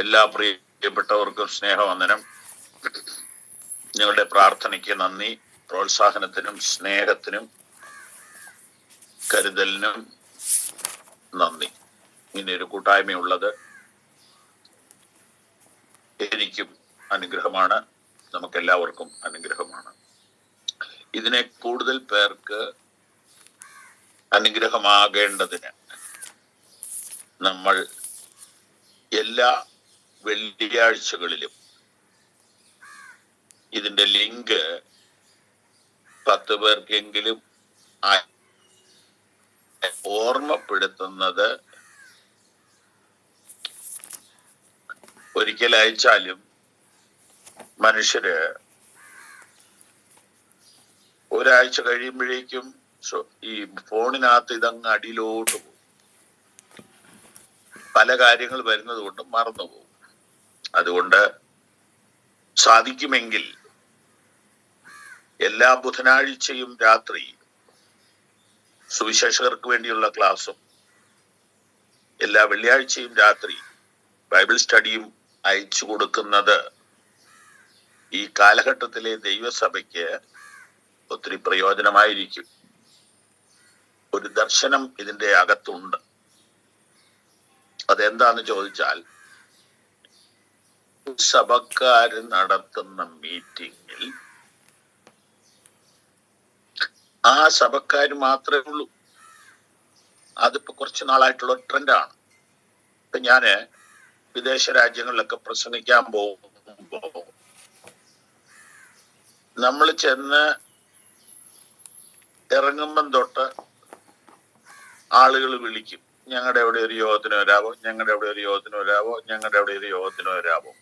എല്ലാ പ്രിയപ്പെട്ടവർക്കും സ്നേഹവന്ദനം. നിങ്ങളുടെ പ്രാർത്ഥനയ്ക്ക് നന്ദി. പ്രോത്സാഹനത്തിനും സ്നേഹത്തിനും കരുതലിനും നന്ദി. ഇങ്ങനെ ഒരു കൂട്ടായ്മയുള്ളത് എനിക്കും അനുഗ്രഹമാണ്, നമുക്കെല്ലാവർക്കും അനുഗ്രഹമാണ്. ഇതിനെ കൂടുതൽ പേർക്ക് അനുഗ്രഹമാകേണ്ടതിന് നമ്മൾ എല്ലാ വെള്ളിയാഴ്ചകളിലും ഇതിന്റെ ലിങ്ക് 10 പേർക്കെങ്കിലും ഓർമ്മപ്പെടുത്തുന്നത് ഒരിക്കൽ അയച്ചാലും മനുഷ്യര് ഒരാഴ്ച കഴിയുമ്പോഴേക്കും ഈ ഫോണിനകത്ത് ഇതങ്ങ് അടിയിലോട്ട് പോകും. പല കാര്യങ്ങൾ വരുന്നത് കൊണ്ട് മറന്നുപോകും. അതുകൊണ്ട് സാധിക്കുമെങ്കിൽ എല്ലാ ബുധനാഴ്ചയും രാത്രി സുവിശേഷകർക്ക് വേണ്ടിയുള്ള ക്ലാസ്സും എല്ലാ വെള്ളിയാഴ്ചയും രാത്രി ബൈബിൾ സ്റ്റഡിയും അയച്ചു കൊടുക്കുന്നത് ഈ കാലഘട്ടത്തിലെ ദൈവസഭയ്ക്ക് ഒത്തിരി പ്രയോജനമായിരിക്കും. ഒരു ദർശനം ഇതിന്റെ അകത്തുണ്ട്. അതെന്താന്ന് ചോദിച്ചാൽ, സഭക്കാര് നടത്തുന്ന മീറ്റിങ്ങിൽ ആ സഭക്കാര് മാത്രമേ ഉള്ളൂ. അതിപ്പോ കുറച്ചു നാളായിട്ടുള്ള ട്രെൻഡാണ്. ഇപ്പൊ ഞാന് വിദേശ രാജ്യങ്ങളിലൊക്കെ പ്രസംഗിക്കാൻ പോകുമ്പോ നമ്മൾ ചെന്ന് ഇറങ്ങുമ്പം തൊട്ട് ആളുകൾ വിളിക്കും, ഞങ്ങളുടെ അവിടെ ഒരു യോഗത്തിന് വരാവോ, ഞങ്ങളുടെ അവിടെ ഒരു യോഗത്തിന് വരാവോ, ഞങ്ങളുടെ അവിടെ ഒരു യോഗത്തിന് വരാവോ.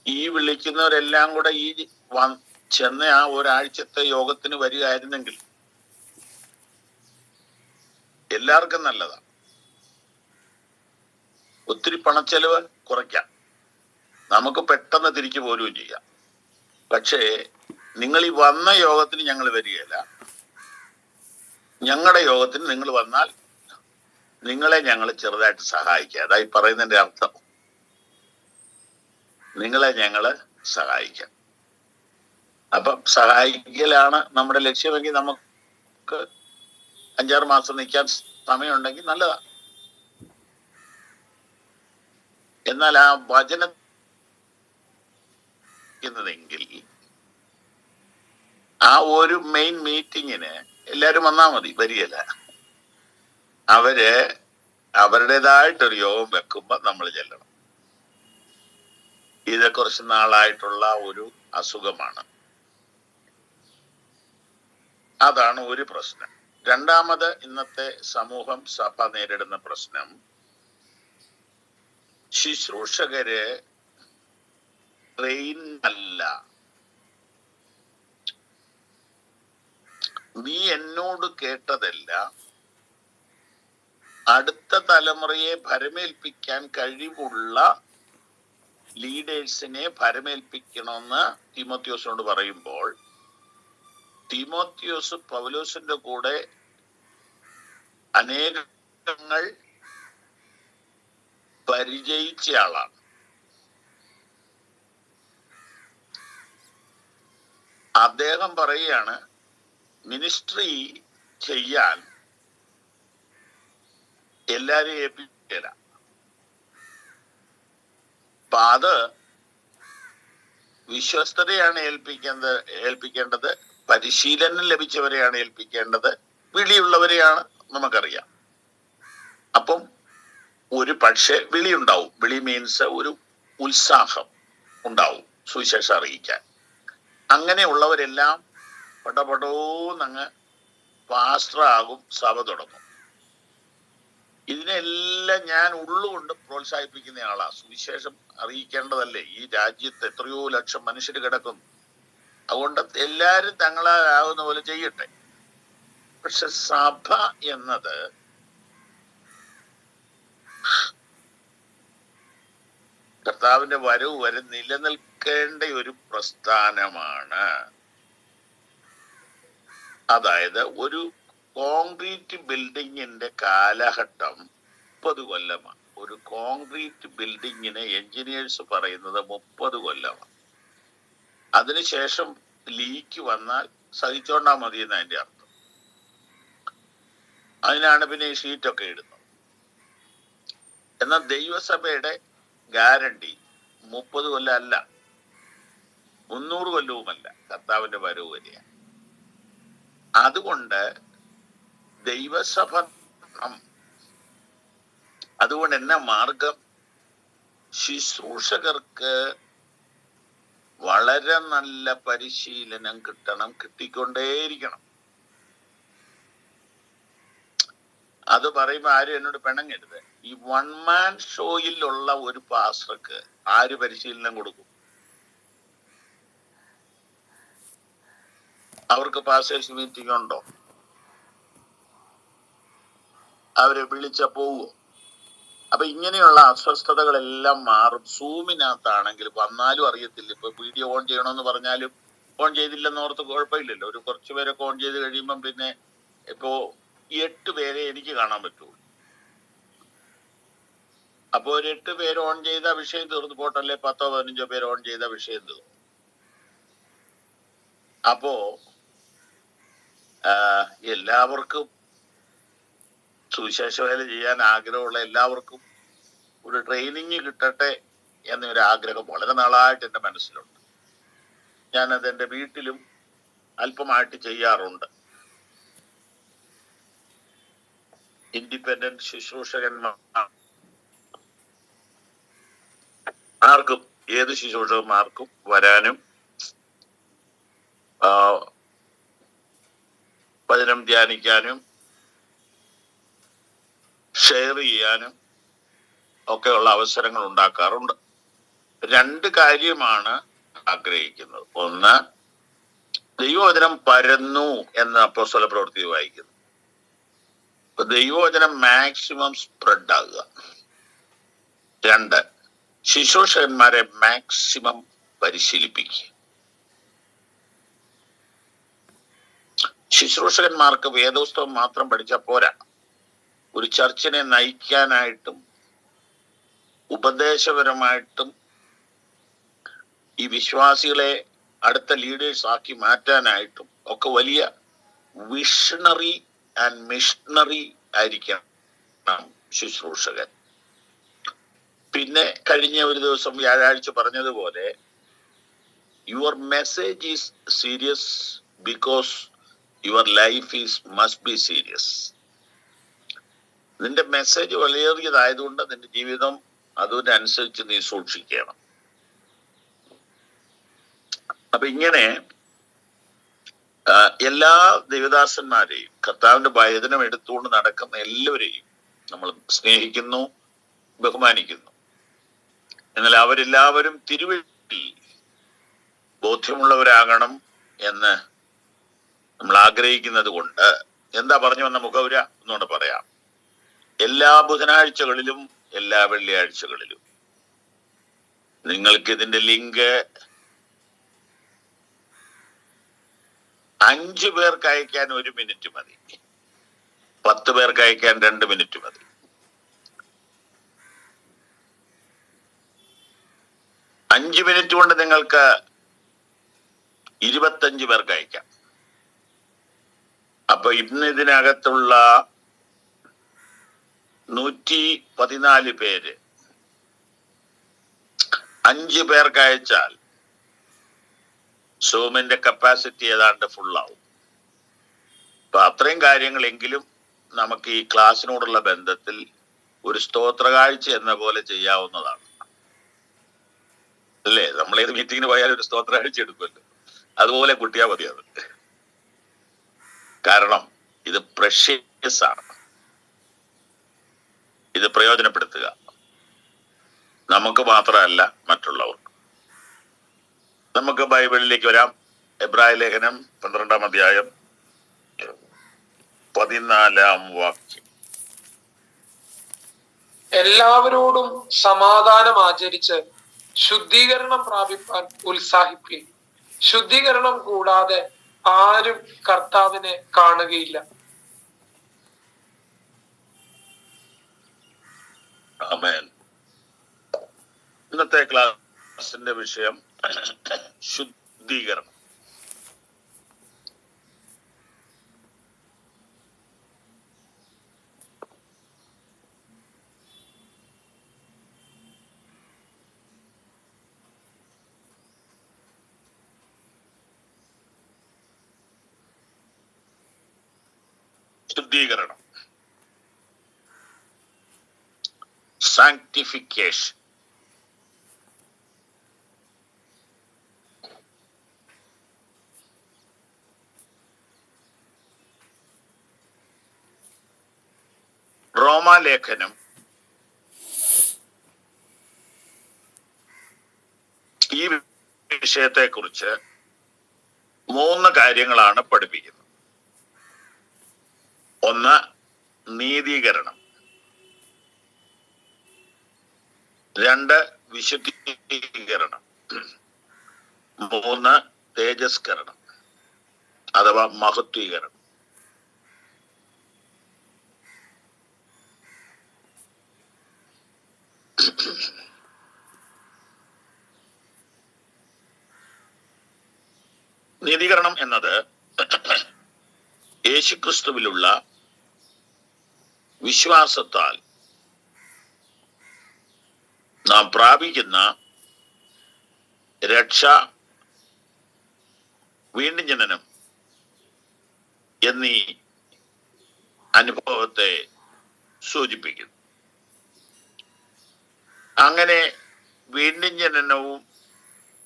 ഈ വിളിക്കുന്നവരെല്ലാം കൂടെ ഈ ചെന്ന ആ ഒരാഴ്ചത്തെ യോഗത്തിന് വരികയായിരുന്നെങ്കിൽ എല്ലാവർക്കും നല്ലതാണ്. ഒത്തിരി പണച്ചെലവ് കുറയ്ക്കാം, നമുക്ക് പെട്ടെന്ന് തിരിച്ചു പോരുകയും ചെയ്യാം. പക്ഷേ നിങ്ങൾ ഈ വന്ന യോഗത്തിന് ഞങ്ങൾ വരികയില്ല, ഞങ്ങളുടെ യോഗത്തിന് നിങ്ങൾ വന്നാൽ നിങ്ങളെ ഞങ്ങൾ ചെറുതായിട്ട് സഹായിക്കുക. അതായി പറയുന്നതിന്റെ അർത്ഥം, നിങ്ങളെ ഞങ്ങള് സഹായിക്കാം. അപ്പം സഹായിക്കലാണ് നമ്മുടെ ലക്ഷ്യമെങ്കിൽ നമുക്ക് 5-6 മാസം നിൽക്കാൻ സമയമുണ്ടെങ്കിൽ നല്ലതാണ്. എന്നാൽ ആ വചനമെങ്കിൽ ആ ഒരു മെയിൻ മീറ്റിങ്ങിന് എല്ലാരും വന്നാൽ മതി, വരികയില്ല. അവര് അവരുടേതായിട്ടൊരു യോഗം വെക്കുമ്പോ നമ്മൾ ചെല്ലണം. ഇത് കുറച്ച് നാളായിട്ടുള്ള ഒരു അസുഖമാണ്. അതാണ് ഒരു പ്രശ്നം. രണ്ടാമത്, ഇന്നത്തെ സമൂഹം, സഭ നേരിടുന്ന പ്രശ്നം, ശുശ്രൂഷകര് ട്രെയിൻ അല്ല. നീ എന്നോട് കേട്ടതല്ല, അടുത്ത തലമുറയെ ഭരമേൽപ്പിക്കാൻ കഴിവുള്ള ലീഡേഴ്സിനെ ഭരമേൽപ്പിക്കണമെന്ന് തീമോത്തിയോസിനോട് പറയുമ്പോൾ, തീമോത്തിയോസ് പൗലോസിന്റെ കൂടെ അനേകങ്ങൾ പരിചയിച്ച ആളാണ്. അദ്ദേഹം പറയുകയാണ്, മിനിസ്ട്രി ചെയ്യാൻ എല്ലാരെയും ഏൽപ്പിക്കില്ല. അപ്പൊ അത് വിശ്വസ്തരെയാണ് ഏൽപ്പിക്കേണ്ടത്, പരിശീലനം ലഭിച്ചവരെയാണ് ഏൽപ്പിക്കേണ്ടത്, വിളിയുള്ളവരെയാണ്. നമുക്കറിയാം. അപ്പം ഒരു പക്ഷേ വിളി ഉണ്ടാവും. വിളി മീൻസ് ഒരു ഉത്സാഹം ഉണ്ടാവും സുവിശേഷം അറിയിക്കാൻ. അങ്ങനെയുള്ളവരെല്ലാം പടപടോന്നങ്ങ് പാസ്റ്ററാകും, സഭ തുടങ്ങും. ഇതിനെല്ലാം ഞാൻ ഉള്ളുകൊണ്ട് പ്രോത്സാഹിപ്പിക്കുന്ന ആളാ. സുവിശേഷം അറിയിക്കേണ്ടതല്ലേ? ഈ രാജ്യത്ത് എത്രയോ ലക്ഷം മനുഷ്യർ കിടക്കുന്നു. അതുകൊണ്ട് എല്ലാരും തങ്ങളാകുന്ന പോലെ ചെയ്യട്ടെ. പക്ഷെ സഭ എന്നത് കർത്താവിന്റെ വരവ് വരെ നിലനിൽക്കേണ്ട ഒരു പ്രസ്ഥാനമാണ്. അതായത് ഒരു കോൺക്രീറ്റ് ബിൽഡിങ്ങിന്റെ കാലഘട്ടം 30 കൊല്ലമാണ്. ഒരു കോൺക്രീറ്റ് ബിൽഡിങ്ങിന് എഞ്ചിനീയേഴ്സ് പറയുന്നത് 30 കൊല്ലമാണ്. അതിനുശേഷം ലീക്ക് വന്നാൽ സഹിച്ചോണ്ടാ മതി എന്ന് അതിന്റെ അർത്ഥം. അതിനാണ് പിന്നെ ഈ ഷീറ്റൊക്കെ ഇടുന്നത്. എന്നാൽ ദൈവസഭയുടെ ഗ്യാരണ്ടി 30 കൊല്ലം അല്ല, 300 കൊല്ലവുമല്ല, കർത്താവിന്റെ വരവ് വരെയാണ്. അതുകൊണ്ട് ദൈവസഭ, അതുകൊണ്ട് എന്നാ മാർഗം? ശുശ്രൂഷകർക്ക് വളരെ നല്ല പരിശീലനം കിട്ടണം, കിട്ടിക്കൊണ്ടേയിരിക്കണം. അത് പറയുമ്പോ ആരും എന്നോട് പിണങ്ങരുത്. ഈ 1 man ഷോയിലുള്ള ഒരു പാസ്റ്റർക്ക് ആര് പരിശീലനം കൊടുക്കും? അവർക്ക് പാസ്റ്റേഴ്സ് മീറ്റിംഗ് ഉണ്ടോ? അവരെ വിളിച്ച പോവോ? അപ്പൊ ഇങ്ങനെയുള്ള അസ്വസ്ഥതകളെല്ലാം മാറും. സൂമിനകത്താണെങ്കിൽ വന്നാലും അറിയത്തില്ല. ഇപ്പൊ വീഡിയോ ഓൺ ചെയ്യണമെന്ന് പറഞ്ഞാലും ഓൺ ചെയ്തില്ലെന്ന് ഓർത്ത് കുഴപ്പമില്ലല്ലോ. ഒരു കുറച്ചു പേരൊക്കെ ഓൺ ചെയ്ത് കഴിയുമ്പം പിന്നെ ഇപ്പോ 8 പേരെ എനിക്ക് കാണാൻ പറ്റുള്ളൂ. അപ്പൊ ഒരു 8 പേര് ഓൺ ചെയ്ത വിഷയം തീർന്നു പോട്ടല്ലേ, 10 15 പേര് ഓൺ ചെയ്ത വിഷയം തീർന്നു. അപ്പോ എല്ലാവർക്കും സുവിശേഷ വേല ചെയ്യാൻ ആഗ്രഹമുള്ള എല്ലാവർക്കും ഒരു ട്രെയിനിങ് കിട്ടട്ടെ എന്നൊരു ആഗ്രഹം വളരെ നാളായിട്ട് എൻ്റെ മനസ്സിലുണ്ട്. ഞാനത് എൻ്റെ വീട്ടിലും അല്പമായിട്ട് ചെയ്യാറുണ്ട്. ഇൻഡിപെൻഡന്റ് ശുശ്രൂഷകന്മാർക്കും ഏത് ശുശ്രൂഷകന്മാർക്കും വരാനും വചനം ധ്യാനിക്കാനും ഷെയർ ചെയ്യാനും ഒക്കെയുള്ള അവസരങ്ങൾ ഉണ്ടാക്കാറുണ്ട്. 2 കാര്യമാണ് ആഗ്രഹിക്കുന്നത്. ഒന്ന്, ദൈവവചനം പരന്നു എന്ന അപ്പോസ്തല പ്രവൃത്തി വായിക്കുന്നു. ദൈവവചനം മാക്സിമം സ്പ്രെഡ് ആകുക. 2, ശുശ്രൂഷകന്മാരെ മാക്സിമം പരിശീലിപ്പിക്കുക. ശുശ്രൂഷകന്മാർക്ക് വേദോസ്തവം മാത്രം പഠിച്ചാൽ പോരാ. ഒരു ചർച്ചിനെ നയിക്കാനായിട്ടും ഉപദേശപരമായിട്ടും ഈ വിശ്വാസികളെ അടുത്ത ലീഡേഴ്സ് ആക്കി മാറ്റാനായിട്ടും ഒക്കെ വലിയ വിഷണറി ആൻഡ് മിഷണറി ആയിരിക്കണം ശുശ്രൂഷകൻ. പിന്നെ കഴിഞ്ഞ ഒരു ദിവസം വ്യാഴാഴ്ച പറഞ്ഞതുപോലെ, your message is serious because your life is must be serious. നിന്റെ മെസ്സേജ് വളരെയതായതുകൊണ്ട് നിന്റെ ജീവിതം അതിനനുസരിച്ച് നീ സൂക്ഷിക്കണം. അപ്പൊ ഇങ്ങനെ എല്ലാ ദൈവദാസന്മാരെയും കർത്താവിന്റെ വചനം എടുത്തുകൊണ്ട് നടക്കുന്ന എല്ലാവരെയും നമ്മൾ സ്നേഹിക്കുന്നു, ബഹുമാനിക്കുന്നു. എന്നാൽ അവരെല്ലാവരും തിരുവഴുത്തിൽ ബോധ്യമുള്ളവരാകണം എന്ന് നമ്മൾ ആഗ്രഹിക്കുന്നത് കൊണ്ട് എന്താ പറഞ്ഞു വന്ന മുഖവുര എന്നുകൊണ്ട് പറയാം. എല്ലാ ബുധനാഴ്ചകളിലും എല്ലാ വെള്ളിയാഴ്ചകളിലും നിങ്ങൾക്ക് ഇതിന്റെ ലിങ്ക് 5 പേർക്ക് അയക്കാൻ 1 മിനിറ്റ് മതി, 10 പേർക്ക് അയക്കാൻ 2 മിനിറ്റ് മതി. 5 മിനിറ്റ് കൊണ്ട് നിങ്ങൾക്ക് 25 പേർക്ക് അയക്കാം. അപ്പൊ ഇന്ന് ഇതിനകത്തുള്ള 114 പേര് 5 പേർക്ക് അയച്ചാൽ സൂമിന്റെ കപ്പാസിറ്റി ഏതാണ്ട് ഫുള്ളാവും. അപ്പൊ അത്രയും കാര്യങ്ങളെങ്കിലും നമുക്ക് ഈ ക്ലാസ്സിനോടുള്ള ബന്ധത്തിൽ ഒരു സ്തോത്രകാഴ്ച എന്ന പോലെ ചെയ്യാവുന്നതാണ്, അല്ലേ? നമ്മളേത് മീറ്റിങ്ങിന് പോയാലും ഒരു സ്തോത്രകാഴ്ച എടുക്കുമല്ലോ, അതുപോലെ കുട്ടിയാ മതി അത്. കാരണം ഇത് പ്രഷ്യസ് ആണ്. ഇത് പ്രയോജനപ്പെടുത്തുക, നമുക്ക് മാത്രമല്ല മറ്റുള്ളവർക്ക്. നമുക്ക് ബൈബിളിലേക്ക് വരാം. എബ്രായ ലേഖനം 12-ാം അധ്യായം 14-ാം വാക്യം. എല്ലാവരോടും സമാധാനം ആചരിച്ച് ശുദ്ധീകരണം പ്രാപിപ്പാൻ ഉത്സാഹിപ്പിൻ. ശുദ്ധീകരണം കൂടാതെ ആരും കർത്താവിനെ കാണുകയില്ല. ആമേൻ. ഇന്നത്തെ ക്ലാസിന്റെ വിഷയം ശുദ്ധീകരണം. ശുദ്ധീകരണം, സാങ്ക്ടിഫിക്കേഷൻ. റോമാലേഖനം ഈ വിഷയത്തെക്കുറിച്ച് 3 കാര്യങ്ങളാണ് പഠിപ്പിക്കുന്നത്. ഒന്ന്, നീതീകരണം. 2, വിശുദ്ധീകരണം. 3, തേജസ്കരണം അഥവാ മഹത്വീകരണം. നീതീകരണം എന്നത് യേശുക്രിസ്തുവിലുള്ള വിശ്വാസത്താൽ നാം പ്രാപിക്കുന്ന രക്ഷ, വീണ്ടും ജനനം എന്നീ അനുഭവത്തെ സൂചിപ്പിക്കുന്നു. അങ്ങനെ വീണ്ടും ജനനവും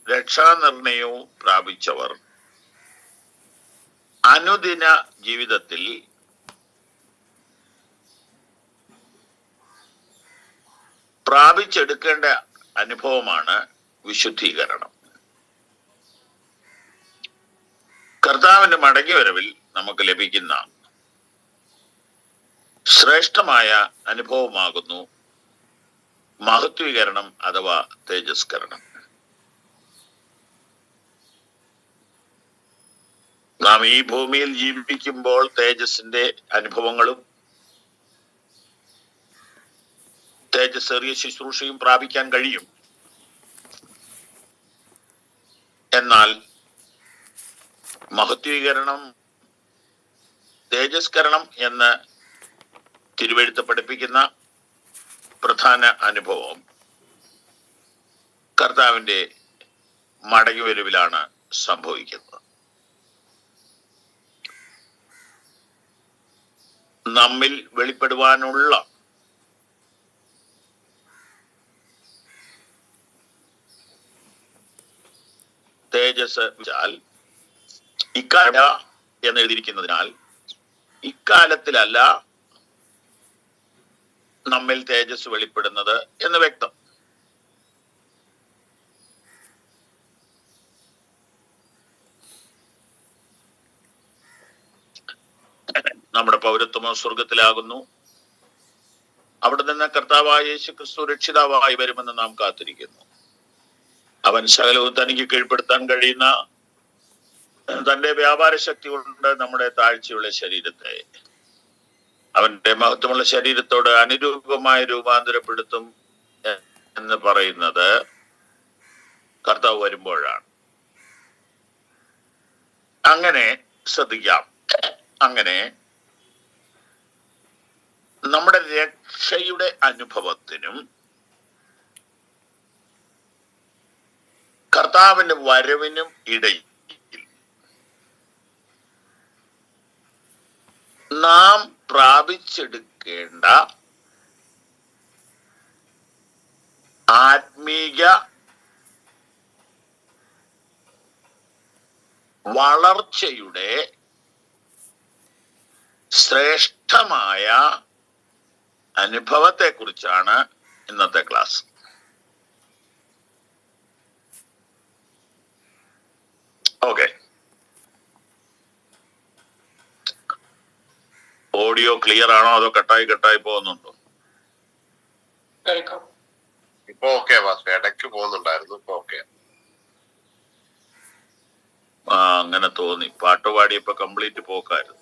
രക്ഷാനിർണയവും പ്രാപിച്ചവർ അനുദിന ജീവിതത്തിൽ പ്രാപിച്ചെടുക്കേണ്ട അനുഭവമാണ് വിശുദ്ധീകരണം. കർത്താവിന്റെ മടങ്ങിവരവിൽ നമുക്ക് ലഭിക്കുന്ന ശ്രേഷ്ഠമായ അനുഭവമാകുന്നു മഹത്വീകരണം അഥവാ തേജസ്കരണം. നാം ഈ ഭൂമിയിൽ ജീവിക്കുമ്പോൾ തേജസ്സിന്റെ അനുഭവങ്ങളും തേജസ്സേറിയ ശുശ്രൂഷയും പ്രാപിക്കാൻ കഴിയും. എന്നാൽ മഹത്വീകരണം, തേജസ്കരണം എന്ന് തിരുവെഴുത്ത് പഠിപ്പിക്കുന്ന പ്രധാന അനുഭവം കർത്താവിന്റെ മടങ്ങിവരവിലാണ് സംഭവിക്കുന്നത്. നമ്മിൽ വെളിപ്പെടുവാനുള്ള തേജസ് ഇക്കാല എന്ന് എഴുതിയിരിക്കുന്നതിനാൽ ഇക്കാലത്തിലല്ല നമ്മിൽ തേജസ് വെളിപ്പെടുന്നത് എന്ന് വ്യക്തം. നമ്മുടെ പൗരത്വമോ സ്വർഗത്തിലാകുന്നു. അവിടെ നിന്ന് കർത്താവായ യേശുക്രിസ്തു രക്ഷിതാവായി വരുമെന്ന് നാം കാത്തിരിക്കുന്നു. അവൻ സകലവും തനിക്ക് കീഴ്പ്പെടുത്താൻ കഴിയുന്ന തന്റെ വ്യാപാര ശക്തി കൊണ്ട് നമ്മുടെ താഴ്ചയുള്ള ശരീരത്തെ അവന്റെ മഹത്വമുള്ള ശരീരത്തോട് അനുരൂപമായി രൂപാന്തരപ്പെടുത്തും എന്ന് പറയുന്നത് കർത്താവ് വരുമ്പോഴാണ്. അങ്ങനെ ശ്രദ്ധിക്കാം. അങ്ങനെ നമ്മുടെ രക്ഷയുടെ അനുഭവത്തിനും കർത്താവിന്റെ വരവിനും ഇടയിൽ നാം പ്രാപിച്ചെടുക്കേണ്ട ആത്മീക വളർച്ചയുടെ ശ്രേഷ്ഠമായ അനുഭവത്തെക്കുറിച്ചാണ് ഇന്നത്തെ ക്ലാസ്. ഓക്കെ, ഓഡിയോ ക്ലിയർ ആണോ അതോ കട്ടായി പോകുന്നുണ്ടോ? ഇപ്പൊ ഓക്കെ, ഇടയ്ക്ക് പോകുന്നുണ്ടായിരുന്നു. ഇപ്പൊ ഓക്കെ. അങ്ങനെ തോന്നി. പാട്ട് പാടിയപ്പോ കംപ്ലീറ്റ് പോക്കായിരുന്നു.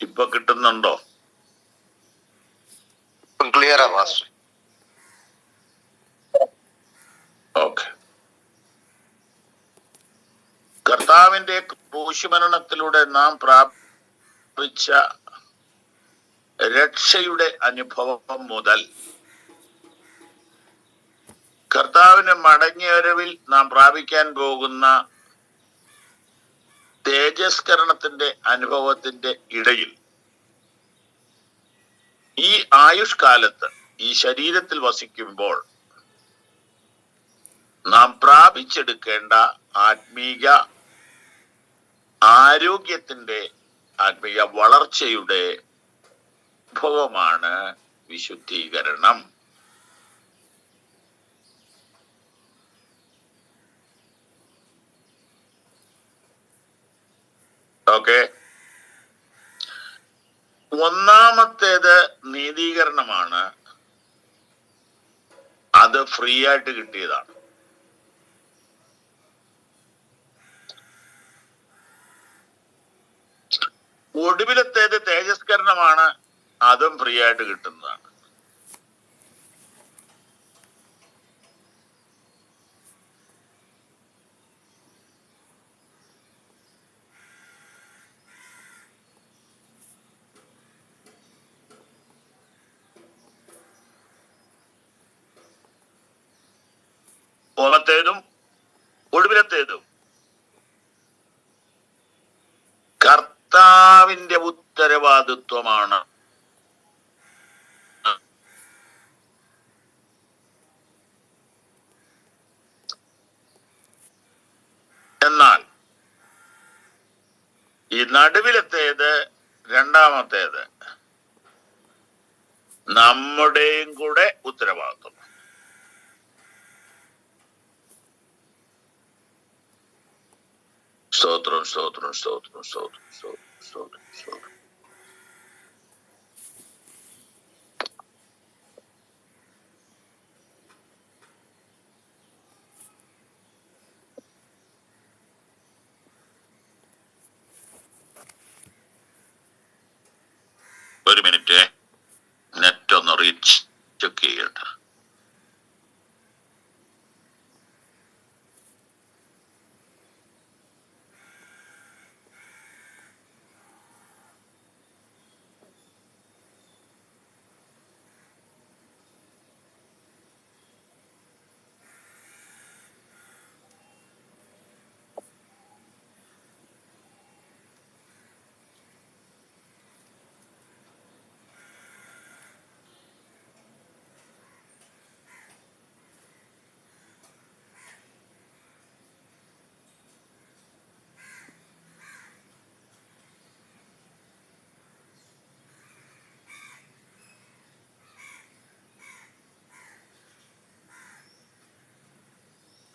ഇപ്പൊ ഇപ്പൊ കിട്ടുന്നുണ്ടോ? ക്ലിയറാ പാസ്റ്റർ. ഓക്കെ. കർത്താവിന്റെ ക്രൂശുമരണത്തിലൂടെ നാം പ്രാപിച്ച രക്ഷയുടെ അനുഭവം മുതൽ കർത്താവിന്റെ മടങ്ങിയവരവിൽ നാം പ്രാപിക്കാൻ പോകുന്ന തേജസ്കരണത്തിന്റെ അനുഭവത്തിന്റെ ഇടയിൽ ഈ ആയുഷ്കാലത്ത് ഈ ശരീരത്തിൽ വസിക്കുമ്പോൾ നാം പ്രാപിച്ചെടുക്കേണ്ട ആത്മീക ആരോഗ്യത്തിന്റെ ആത്മീയ വളർച്ചയുടെ അനുഭവമാണ് വിശുദ്ധീകരണം. ഓക്കെ. ഒന്നാമത്തേത് നീതീകരണമാണ്. അത് ഫ്രീ ആയിട്ട് കിട്ടിയതാണ്. ഒടുവിലത്തേത് തേജസ്കരണമാണ്. അതും ഫ്രീ ആയിട്ട് കിട്ടുന്നതാണ്. ഒന്നാമത്തേതും ഒടുവിലത്തേതും കർത്താവിന്റെ ഉത്തരവാദിത്വമാണ്. എന്നാൽ ഈ നടുവിലത്തേത് രണ്ടാമത്തേത് നമ്മുടെയും കൂടെ ഉത്തരവാദിത്വം. സ്തോത്രം, സ്തോത്രം, സ്തോത്രം, സ്തോത്രം, സ്തോത്രം, സ്തോത്രം, സ്തോത്രം. ഒരു മിനിറ്റ്, നെറ്റ് ഒന്ന് റീച്ച് ചെക്ക് ചെയ്യട്ടെ.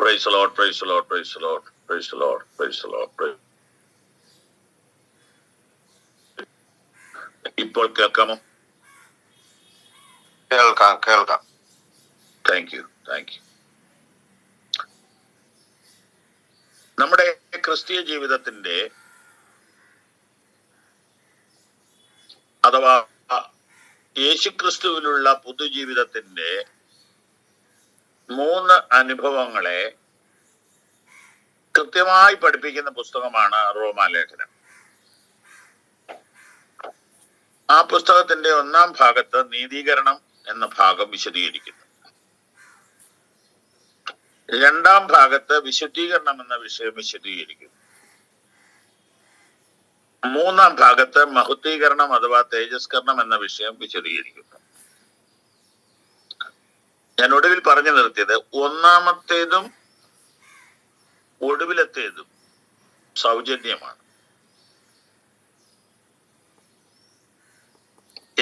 Praise the Lord, praise the Lord, praise the Lord, praise the Lord, praise the Lord. ഇപ്പോൾ കേൾക്കാമോ? കേൾക്കാം, കേൾക്കാം. Thank you, thank you. നമ്മുടെ ക്രിസ്തീയ ജീവിതത്തിന്റെ അഥവാ യേശുക്രിസ്തുവിലുള്ള പുതുജീവിതത്തിന്റെ 3 അനുഭവങ്ങളെ കൃത്യമായി പഠിപ്പിക്കുന്ന പുസ്തകമാണ് റോമാലേഖനം. ആ പുസ്തകത്തിന്റെ 1-ാം ഭാഗത്ത് നീതീകരണം എന്ന ഭാഗം വിശദീകരിക്കുന്നു. 2-ാം ഭാഗത്ത് വിശുദ്ധീകരണം എന്ന വിഷയം വിശദീകരിക്കുന്നു. 3-ാം ഭാഗത്ത് മഹത്വീകരണം അഥവാ തേജസ്കരണം എന്ന വിഷയം വിശദീകരിക്കുന്നു. ഞാൻ ഒടുവിൽ പറഞ്ഞു നിർത്തിയത് ഒന്നാമത്തേതും ഒടുവിലത്തേതും സൗജന്യമാണ്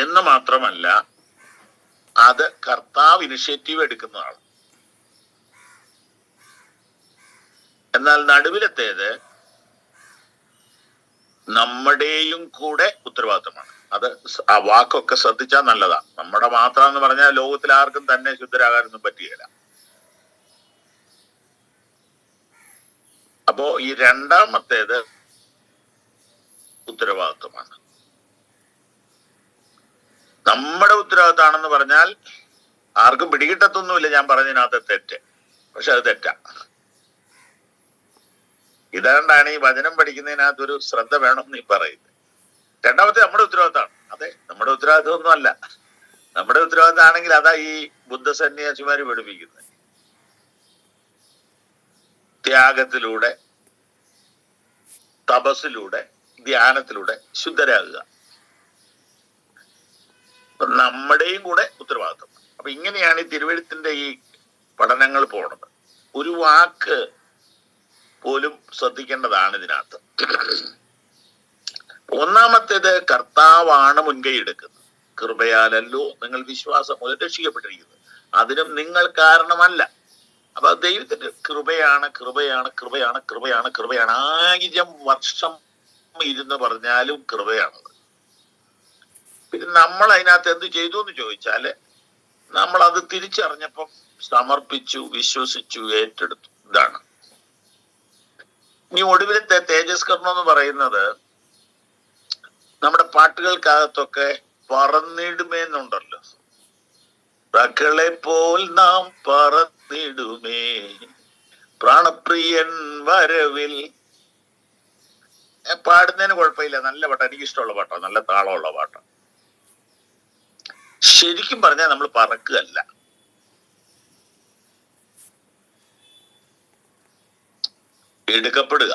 എന്ന് മാത്രമല്ല, അത് കർത്താവ് ഇനിഷ്യേറ്റീവ് എടുക്കുന്നതാണ്. എന്നാൽ നടുവിലത്തേത് നമ്മുടെയും കൂടെ ഉത്തരവാദിത്തമാണ്. അത് ആ വാക്കൊക്കെ ശ്രദ്ധിച്ചാൽ നല്ലതാ. നമ്മുടെ മാത്രം എന്ന് പറഞ്ഞാൽ ലോകത്തിൽ ആർക്കും തന്നെ ശുദ്ധരാകാനൊന്നും പറ്റുകയില്ല. അപ്പോ ഈ രണ്ടാമത്തേത് ഉത്തരവാദിത്വമാണ്. നമ്മുടെ ഉത്തരവാദിത്തമാണെന്ന് പറഞ്ഞാൽ ആർക്കും പിടികിട്ടത്തൊന്നുമില്ല ഞാൻ പറഞ്ഞതിനകത്ത് തെറ്റ്. പക്ഷെ അത് തെറ്റാ. ഇതുകൊണ്ടാണ് ഈ വചനം പഠിക്കുന്നതിനകത്തൊരു ശ്രദ്ധ വേണം നീ പറയുന്നത്. രണ്ടാമത്തെ നമ്മുടെ ഉത്തരവാദിത്തമാണ്. അതെ, നമ്മുടെ ഉത്തരവാദിത്തമൊന്നും അല്ല. നമ്മുടെ ഉത്തരവാദിത്തം ആണെങ്കിൽ അതാ ഈ ബുദ്ധസന്യാസിമാര് പഠിപ്പിക്കുന്നത്. ത്യാഗത്തിലൂടെ, തപസ്സിലൂടെ, ധ്യാനത്തിലൂടെ ശുദ്ധരാകുക. നമ്മുടെയും കൂടെ ഉത്തരവാദിത്വം. അപ്പൊ ഇങ്ങനെയാണ് ഈ തിരുവെഴുത്തിന്റെ ഈ പഠനങ്ങൾ പോണത്. ഒരു വാക്ക് പോലും ശ്രദ്ധിക്കേണ്ടതാണ് ഇതിനകത്ത്. ഒന്നാമത്തേത്, കർത്താവാണ് മുൻകൈ എടുക്കുന്നത്. കൃപയാലല്ലോ നിങ്ങൾ വിശ്വാസം മൂലം രക്ഷിക്കപ്പെട്ടിരിക്കുന്നത്, അതിനും നിങ്ങൾ കാരണമല്ല. അപ്പൊ ദൈവത്തിന്റെ കൃപയാണ്, കൃപയാണ്, കൃപയാണ്, കൃപയാണ്, കൃപയാണ്. 1000 വർഷം ഇരുന്ന് പറഞ്ഞാലും കൃപയാണത്. പിന്നെ നമ്മൾ അതിനകത്ത് എന്ത് ചെയ്തു എന്ന് ചോദിച്ചാല്, നമ്മൾ അത് തിരിച്ചറിഞ്ഞപ്പം സമർപ്പിച്ചു, വിശ്വസിച്ചു, ഏറ്റെടുത്തു. ഇതാണ് ഇനി ഒടുവിലത്തെ തേജസ്കരണം എന്ന് പറയുന്നത്. നമ്മുടെ പാട്ടുകൾക്കകത്തൊക്കെ പറന്നിടുമേന്നുണ്ടല്ലോ. പ്രകളെ പോൽ നാം പറന്നിടുമേ പ്രാണപ്രിയൻ വരവിൽ. പാടുന്നതിന് കുഴപ്പമില്ല, നല്ല പാട്ടാണ്, എനിക്ക് ഇഷ്ടമുള്ള പാട്ടാണ്, നല്ല താളമുള്ള പാട്ടാണ്. ശരിക്കും പറഞ്ഞാൽ നമ്മൾ പറക്കുകയല്ല, എടുക്കപ്പെടുക.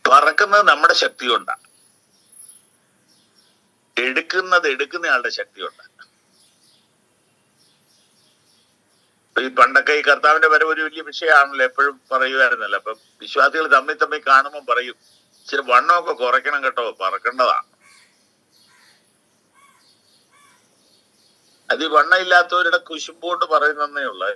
പറക്കുന്നത് നമ്മുടെ ശക്തി കൊണ്ടാണ്, എടുക്കുന്നയാളുടെ ശക്തി കൊണ്ടാണ്. ഈ പണ്ടൊക്കെ ഈ കർത്താവിന്റെ വരവ് ഒരു വലിയ വിഷയമാണല്ലോ, എപ്പോഴും പറയുമായിരുന്നല്ലോ. അപ്പൊ വിശ്വാസികൾ തമ്മിൽ കാണുമ്പോൾ പറയും, ഇച്ചിരി വണ്ണമൊക്കെ കുറയ്ക്കണം കേട്ടോ, പറക്കേണ്ടതാണ്. അത് ഈ വണ്ണം ഇല്ലാത്തവരുടെ കുശുമ്പോട്ട് പറയുന്നേ ഉള്ളു.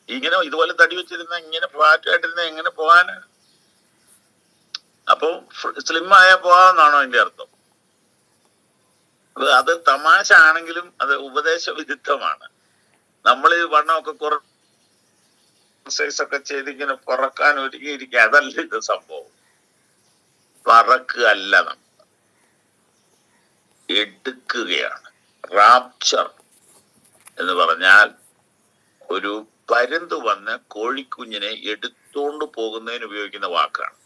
ഇങ്ങനെ ഇതുപോലെ തടി വെച്ചിരുന്ന, ഇങ്ങനെ ഫ്ലാറ്റായിട്ടിരുന്ന എങ്ങനെ പോകാന്? അപ്പൊ സ്ലിം ആയാ പോവാന്നാണോ അതിന്റെ അർത്ഥം? അത് തമാശ ആണെങ്കിലും അത് ഉപദേശ വിരുദ്ധമാണ്. നമ്മൾ ഈ വണ്ണമൊക്കെ എക്സസൈസ് ഒക്കെ ചെയ്ത് ഇങ്ങനെ പറക്കാൻ ഒരുങ്ങിയിരിക്കുക, അതല്ല ഇത് സംഭവം. പറക്കുകയല്ല, നമ്മൾ എടുക്കുകയാണ്. റാപ്ചർ എന്ന് പറഞ്ഞാൽ ഒരു പരുന്ത് വന്ന് കോഴിക്കുഞ്ഞിനെ എടുത്തോണ്ട് പോകുന്നതിന് ഉപയോഗിക്കുന്ന വാക്കാണ്.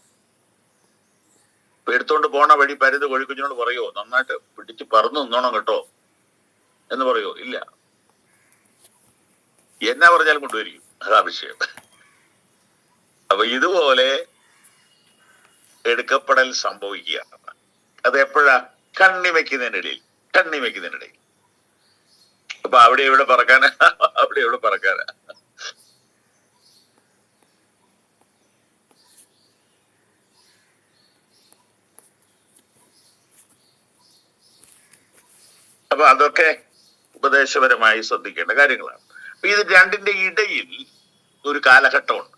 ഇപ്പൊ എടുത്തോണ്ട് പോണ വഴി പരുന്ത് കോഴിക്കുഞ്ഞിനോട് പറയോ, നന്നായിട്ട് പിടിച്ച് പറന്നു നിന്നോണം കേട്ടോ എന്ന് പറയോ? ഇല്ല. എന്നാ പറഞ്ഞാലും കൊണ്ടുവരിക്കും, അതാ വിഷയം. അപ്പൊ ഇതുപോലെ എടുക്കപ്പെടൽ സംഭവിക്കുകയാണ്. അത് എപ്പോഴാ? കണ്ണിമയ്ക്കുന്നതിനിടയിൽ. അപ്പൊ അവിടെ ഇവിടെ പറക്കാനാ, അവിടെ ഇവിടെ പറക്കാനാ. അപ്പൊ അതൊക്കെ ഉപദേശപരമായി ശ്രദ്ധിക്കേണ്ട കാര്യങ്ങളാണ്. അപ്പൊ ഇത് രണ്ടിന്റെ ഇടയിൽ ഒരു കാലഘട്ടമുണ്ട്.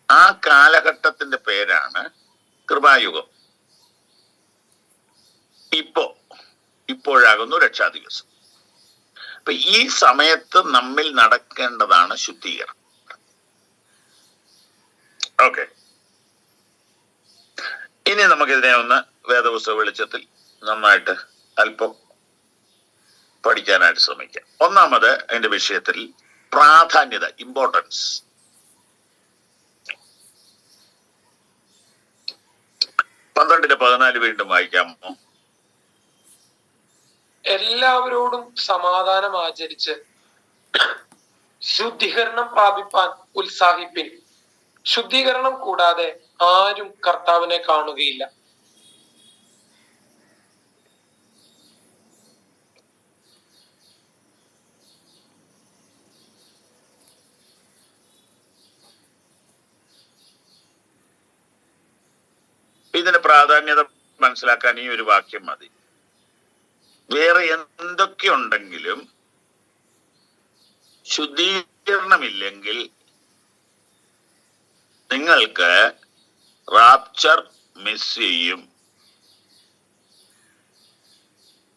ആ കാലഘട്ടത്തിന്റെ പേരാണ് കൃപായുഗം. ഇപ്പോഴാകുന്നു രക്ഷാദിവസം. അപ്പൊ ഈ സമയത്ത് നമ്മിൽ നടക്കേണ്ടതാണ് ശുദ്ധീകരണം. ഓക്കെ, ഇനി നമുക്കിതിനെ ഒന്ന് വേദപുസ്തക വെളിച്ചത്തിൽ നന്നായിട്ട് അല്പം പഠിക്കാനായിട്ട് ശ്രമിക്കാം. ഒന്നാമത് അതിന്റെ വിഷയത്തിൽ പ്രാധാന്യത, ഇമ്പോർട്ടൻസ്. 12:14 വീണ്ടും വായിക്കാമോ? എല്ലാവരോടും സമാധാനം ആചരിച്ച് ശുദ്ധീകരണം പ്രാപിപ്പാൻ ഉത്സാഹിപ്പിൻ. ശുദ്ധീകരണം കൂടാതെ ആരും കർത്താവിനെ കാണുകയില്ല. ഇതിന് പ്രാധാന്യത മനസ്സിലാക്കാൻ ഈ ഒരു വാക്യം മതി. വേറെ എന്തൊക്കെ ഉണ്ടെങ്കിലും ശുദ്ധീകരണമില്ലെങ്കിൽ നിങ്ങൾക്ക് റാപ്ചർ മിസ് ചെയ്യും.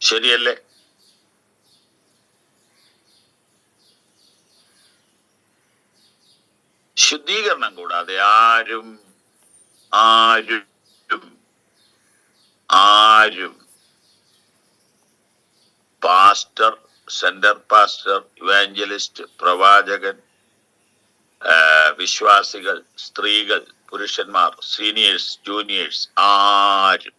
ശരിയല്ലേ? ശുദ്ധീകരണം കൂടാതെ ആരും ആരും ആരും പാസ്റ്റർ, സെന്റർ പാസ്റ്റർ, ഇവാഞ്ചലിസ്റ്റ്, പ്രവാചകൻ, വിശ്വാസികൾ, സ്ത്രീകൾ, പുരുഷന്മാർ, സീനിയേഴ്സ്, ജൂനിയേഴ്സ്, ആരും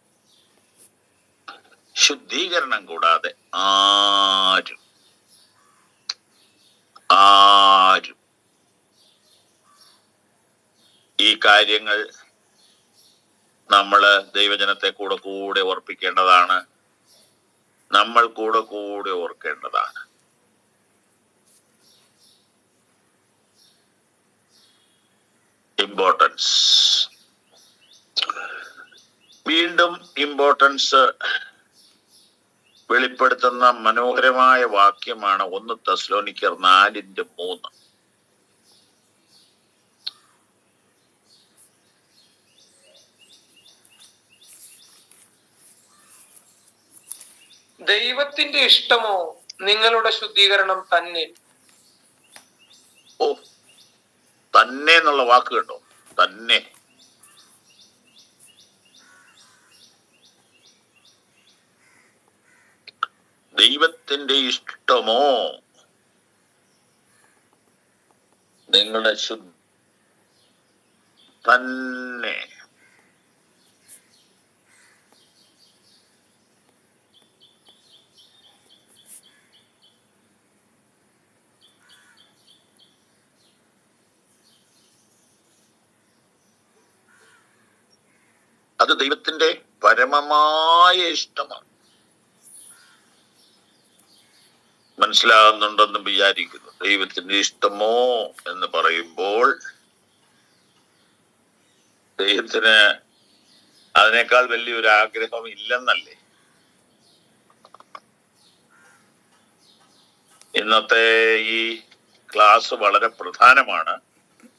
ശുദ്ധീകരണം കൂടാതെ ആരും ആരും ഈ കാര്യങ്ങൾ നമ്മള് ദൈവജനത്തെ കൂടെ കൂടെ ഓർപ്പിക്കേണ്ടതാണ്. നമ്മൾ കൂടെ കൂടെ ഓർക്കേണ്ടതാണ്. ഇമ്പോർട്ടൻസ്, വീണ്ടും ഇമ്പോർട്ടൻസ് വെളിപ്പെടുത്തുന്ന മനോഹരമായ വാക്യമാണ് 1 തെസ്സലോനിക്കർ 4:3. ദൈവത്തിന്റെ ഇഷ്ടമോ നിങ്ങളുടെ ശുദ്ധീകരണം തന്നെ. ഓ, തന്നെ എന്നുള്ള വാക്ക് കേട്ടോ, തന്നെ. ദൈവത്തിന്റെ ഇഷ്ടമോ നിങ്ങളുടെ തന്നെ. അത് ദൈവത്തിന്റെ പരമമായ ഇഷ്ടമാണ്. മനസ്സിലാകുന്നുണ്ടെന്ന് വിചാരിക്കുന്നു. ദൈവത്തിന്റെ ഇഷ്ടമോ എന്ന് പറയുമ്പോൾ ദൈവത്തിന് അതിനേക്കാൾ വലിയൊരു ആഗ്രഹം ഇല്ലെന്നല്ലേ? ഇന്നത്തെ ഈ ക്ലാസ് വളരെ പ്രധാനമാണ്.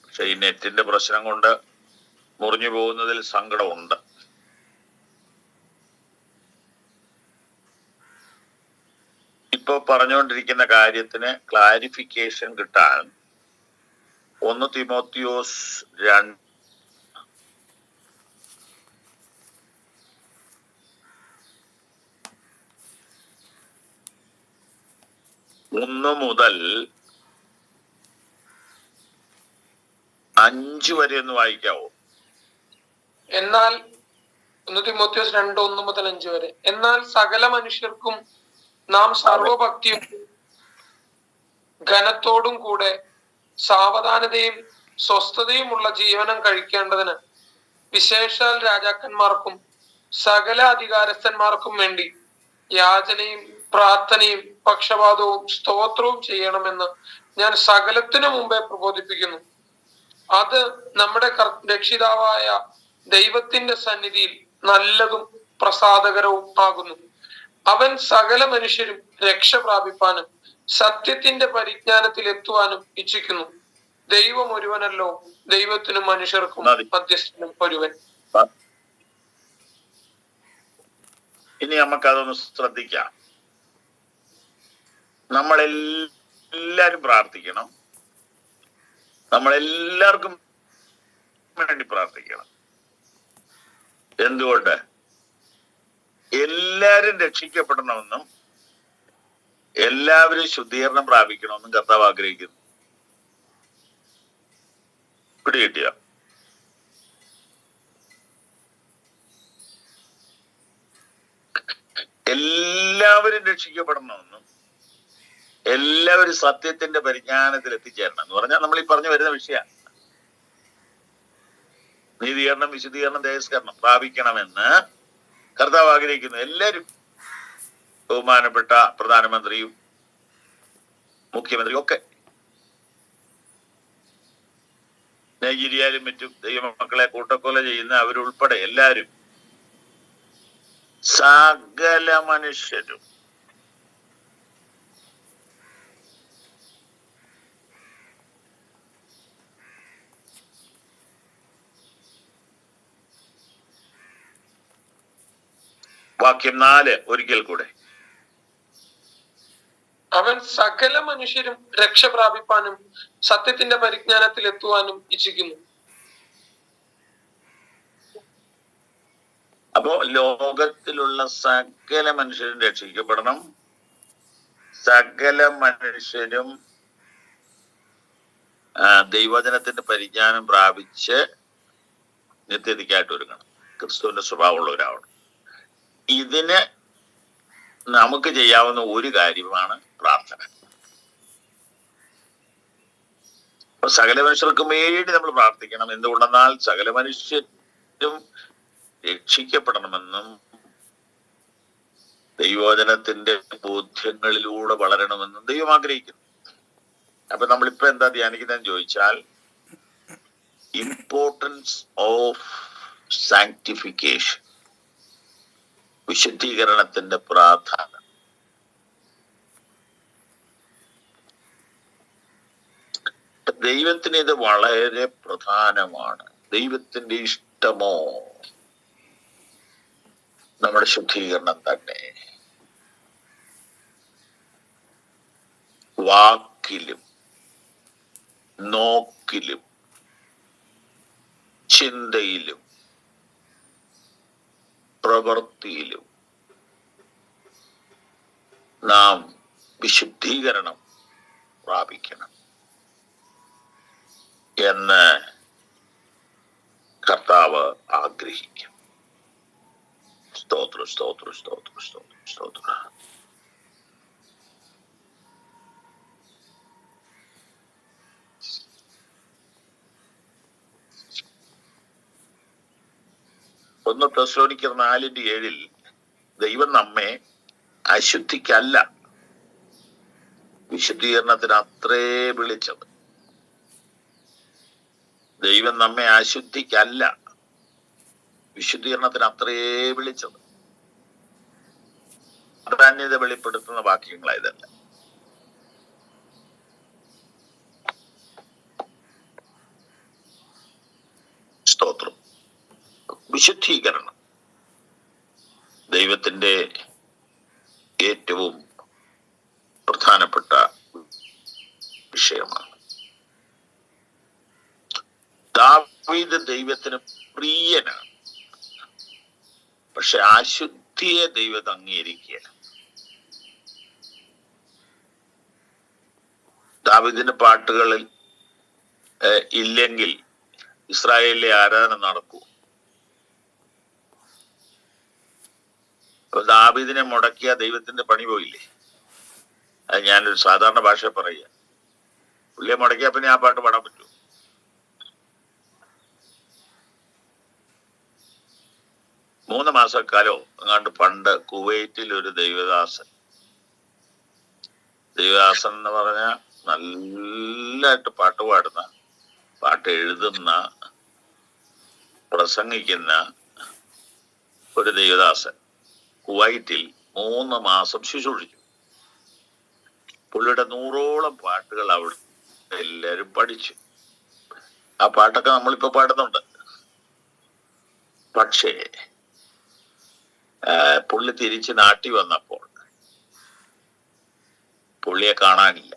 പക്ഷെ ഈ നെറ്റിന്റെ പ്രശ്നം കൊണ്ട് മുറിഞ്ഞു പോകുന്നതിൽ സങ്കടമുണ്ട്. ഇപ്പൊ പറഞ്ഞുകൊണ്ടിരിക്കുന്ന കാര്യത്തിന് ക്ലാരിഫിക്കേഷൻ കിട്ടാൻ 1 തിമോത്തിയോസ് 2 1 മുതൽ 5 വരെ ഒന്ന് വായിക്കാവോ? എന്നാൽ 1 തിമോത്തിയോസ് 2 1 മുതൽ 5 വരെ. എന്നാൽ സകല മനുഷ്യർക്കും നാം സർവഭക്തിയും ഘനത്തോടും കൂടെ സാവധാനതയും സ്വസ്ഥതയുമുള്ള ജീവനം കഴിക്കേണ്ടതിന് വിശേഷാൽ രാജാക്കന്മാർക്കും സകല അധികാരസ്ഥന്മാർക്കും വേണ്ടി യാചനയും പ്രാർത്ഥനയും പക്ഷപാതവും സ്തോത്രവും ചെയ്യണമെന്ന് ഞാൻ സകലത്തിനു മുമ്പേ പ്രബോധിപ്പിക്കുന്നു. അത് നമ്മുടെ രക്ഷിതാവായ ദൈവത്തിന്റെ സന്നിധിയിൽ നല്ലതും പ്രസാദകരവും ആകുന്നു. അവൻ സകല മനുഷ്യരും രക്ഷ പ്രാപിപ്പാനും സത്യത്തിന്റെ പരിജ്ഞാനത്തിൽ എത്തുവാനും ഇച്ഛിക്കുന്നു. ദൈവം ഒരുവനല്ലോ, ദൈവത്തിനും മനുഷ്യർക്കും മധ്യസ്ഥനും ഒരുവൻ. ഇനി നമുക്കതൊന്ന് ശ്രദ്ധിക്കാം. നമ്മളെല്ലാരും പ്രാർത്ഥിക്കണം. നമ്മളെല്ലാവർക്കും വേണ്ടി പ്രാർത്ഥിക്കണം. എന്തുകൊണ്ട്? എല്ലാരും രക്ഷിക്കപ്പെടണമെന്നും എല്ലാവരും ശുദ്ധീകരണം പ്രാപിക്കണമെന്നും കർത്താവ് ആഗ്രഹിക്കുന്നു. പിടികിട്ടിയ? എല്ലാവരും രക്ഷിക്കപ്പെടണമെന്നും എല്ലാവരും സത്യത്തിന്റെ പരിജ്ഞാനത്തിൽ എത്തിച്ചേരണം എന്ന് പറഞ്ഞാൽ നമ്മൾ ഈ പറഞ്ഞു വരുന്ന വിഷയമാണ്. നീതീകരണം, വിശുദ്ധീകരണം, ദേശസ്കരണം പ്രാപിക്കണമെന്ന് കർത്താവ് ആഗ്രഹിക്കുന്നു. എല്ലാവരും, ബഹുമാനപ്പെട്ട പ്രധാനമന്ത്രിയും മുഖ്യമന്ത്രിയും ഒക്കെ, നൈജീരിയയിലും മറ്റും ദൈവമക്കളെ കൂട്ടക്കൊല ചെയ്യുന്ന അവരുൾപ്പെടെ എല്ലാവരും, സകല മനുഷ്യരും വാക്യം 4 ഒരിക്കൽ കൂടെ. അവൻ സകല മനുഷ്യരും രക്ഷ പ്രാപിപ്പാനും സത്യത്തിന്റെ പരിജ്ഞാനത്തിൽ എത്തുവാനും ഇച്ഛിക്കുന്നു. അപ്പോ ലോകത്തിലുള്ള സകല മനുഷ്യരും രക്ഷിക്കപ്പെടണം, സകല മനുഷ്യരും ദൈവവചനത്തിന്റെ പരിജ്ഞാനം പ്രാപിച്ച് നിത്യതയ്ക്കായിട്ട് ഒരുങ്ങണം, ക്രിസ്തുവിന്റെ സ്വഭാവമുള്ളവരാവണം. ഇതിന് നമുക്ക് ചെയ്യാവുന്ന ഒരു കാര്യമാണ് പ്രാർത്ഥന. അപ്പൊ സകല മനുഷ്യർക്കും വേണ്ടി നമ്മൾ പ്രാർത്ഥിക്കണം. എന്തുകൊണ്ടെന്നാൽ സകല മനുഷ്യരും രക്ഷിക്കപ്പെടണമെന്നും ദൈവവചനത്തിന്റെ ബോധ്യങ്ങളിലൂടെ വളരണമെന്നും ദൈവം ആഗ്രഹിക്കുന്നു. അപ്പൊ നമ്മളിപ്പോ എന്താ ധ്യാനിക്കുന്നതെന്ന് ചോദിച്ചാൽ, ഇമ്പോർട്ടൻസ് ഓഫ് സാങ്ക്ടിഫിക്കേഷൻ, വിശുദ്ധീകരണത്തിന്റെ പ്രാധാന്യം. ദൈവത്തിന് ഇത് വളരെ പ്രധാനമാണ്. ദൈവത്തിന്റെ ഇഷ്ടമോ നമ്മുടെ ശുദ്ധീകരണം തന്നെ. വാക്കിലും നോക്കിലും ചിന്തയിലും പ്രവൃത്തിയിലും നാം വിശുദ്ധീകരണം പ്രാപിക്കണം എന്ന് കർത്താവ് ആഗ്രഹിക്കും. സ്തോത്രം, സ്തോത്രം, സ്തോത്രം, സ്തോത്രം, സ്തോത്രം. ഒന്ന് തെസ്സലോനിക്കർ 4:7 ദൈവം നമ്മെ അശുദ്ധിക്കല്ല വിശുദ്ധീകരണത്തിന് അത്രേ വിളിച്ചത്. ദൈവം നമ്മെ അശുദ്ധിക്കല്ല വിശുദ്ധീകരണത്തിന് അത്രേ വിളിച്ചത്. ധന്യത വെളിപ്പെടുത്തുന്ന വാക്യങ്ങളായതല്ല. സ്തോത്രം. വിശുദ്ധീകരണം ദൈവത്തിന്റെ ഏറ്റവും പ്രധാനപ്പെട്ട വിഷയമാണ്. ദാവീദ് ദൈവത്തിന് പ്രിയനാണ്, പക്ഷെ അശുദ്ധിയെ ദൈവം അംഗീകരിക്കുകയാണ്. ദാവീദിന്റെ പാട്ടുകളിൽ ഇല്ലെങ്കിൽ ഇസ്രായേലിലെ ആരാധന നടക്കൂ. അപ്പൊ ദാവീദിനെ മുടക്കിയ ദൈവത്തിന്റെ പണി പോയില്ലേ? അത് ഞാനൊരു സാധാരണ ഭാഷ പറയുക. പുള്ളിയെ മുടക്കിയാ പിന്നെ ആ പാട്ട് പാടാൻ പറ്റൂ? 3 മാസക്കാലോ അങ്ങാണ്ട് പണ്ട് കുവൈറ്റിൽ ഒരു ദൈവദാസൻ എന്ന് പറഞ്ഞാൽ നല്ലതായിട്ട് പാട്ട് പാടുന്ന, പാട്ട് എഴുതുന്ന, പ്രസംഗിക്കുന്ന ഒരു ദൈവദാസൻ കുവൈറ്റിൽ 3 മാസം ശുശ്രൂഷിച്ചു. പുള്ളിയുടെ 100ഓളം പാട്ടുകൾ അവിടെ എല്ലാരും പഠിച്ചു. ആ പാട്ടൊക്കെ നമ്മളിപ്പോ പാടുന്നുണ്ട്. പക്ഷേ പുള്ളി തിരിച്ച് നാട്ടിൽ വന്നപ്പോൾ പുള്ളിയെ കാണാനില്ല.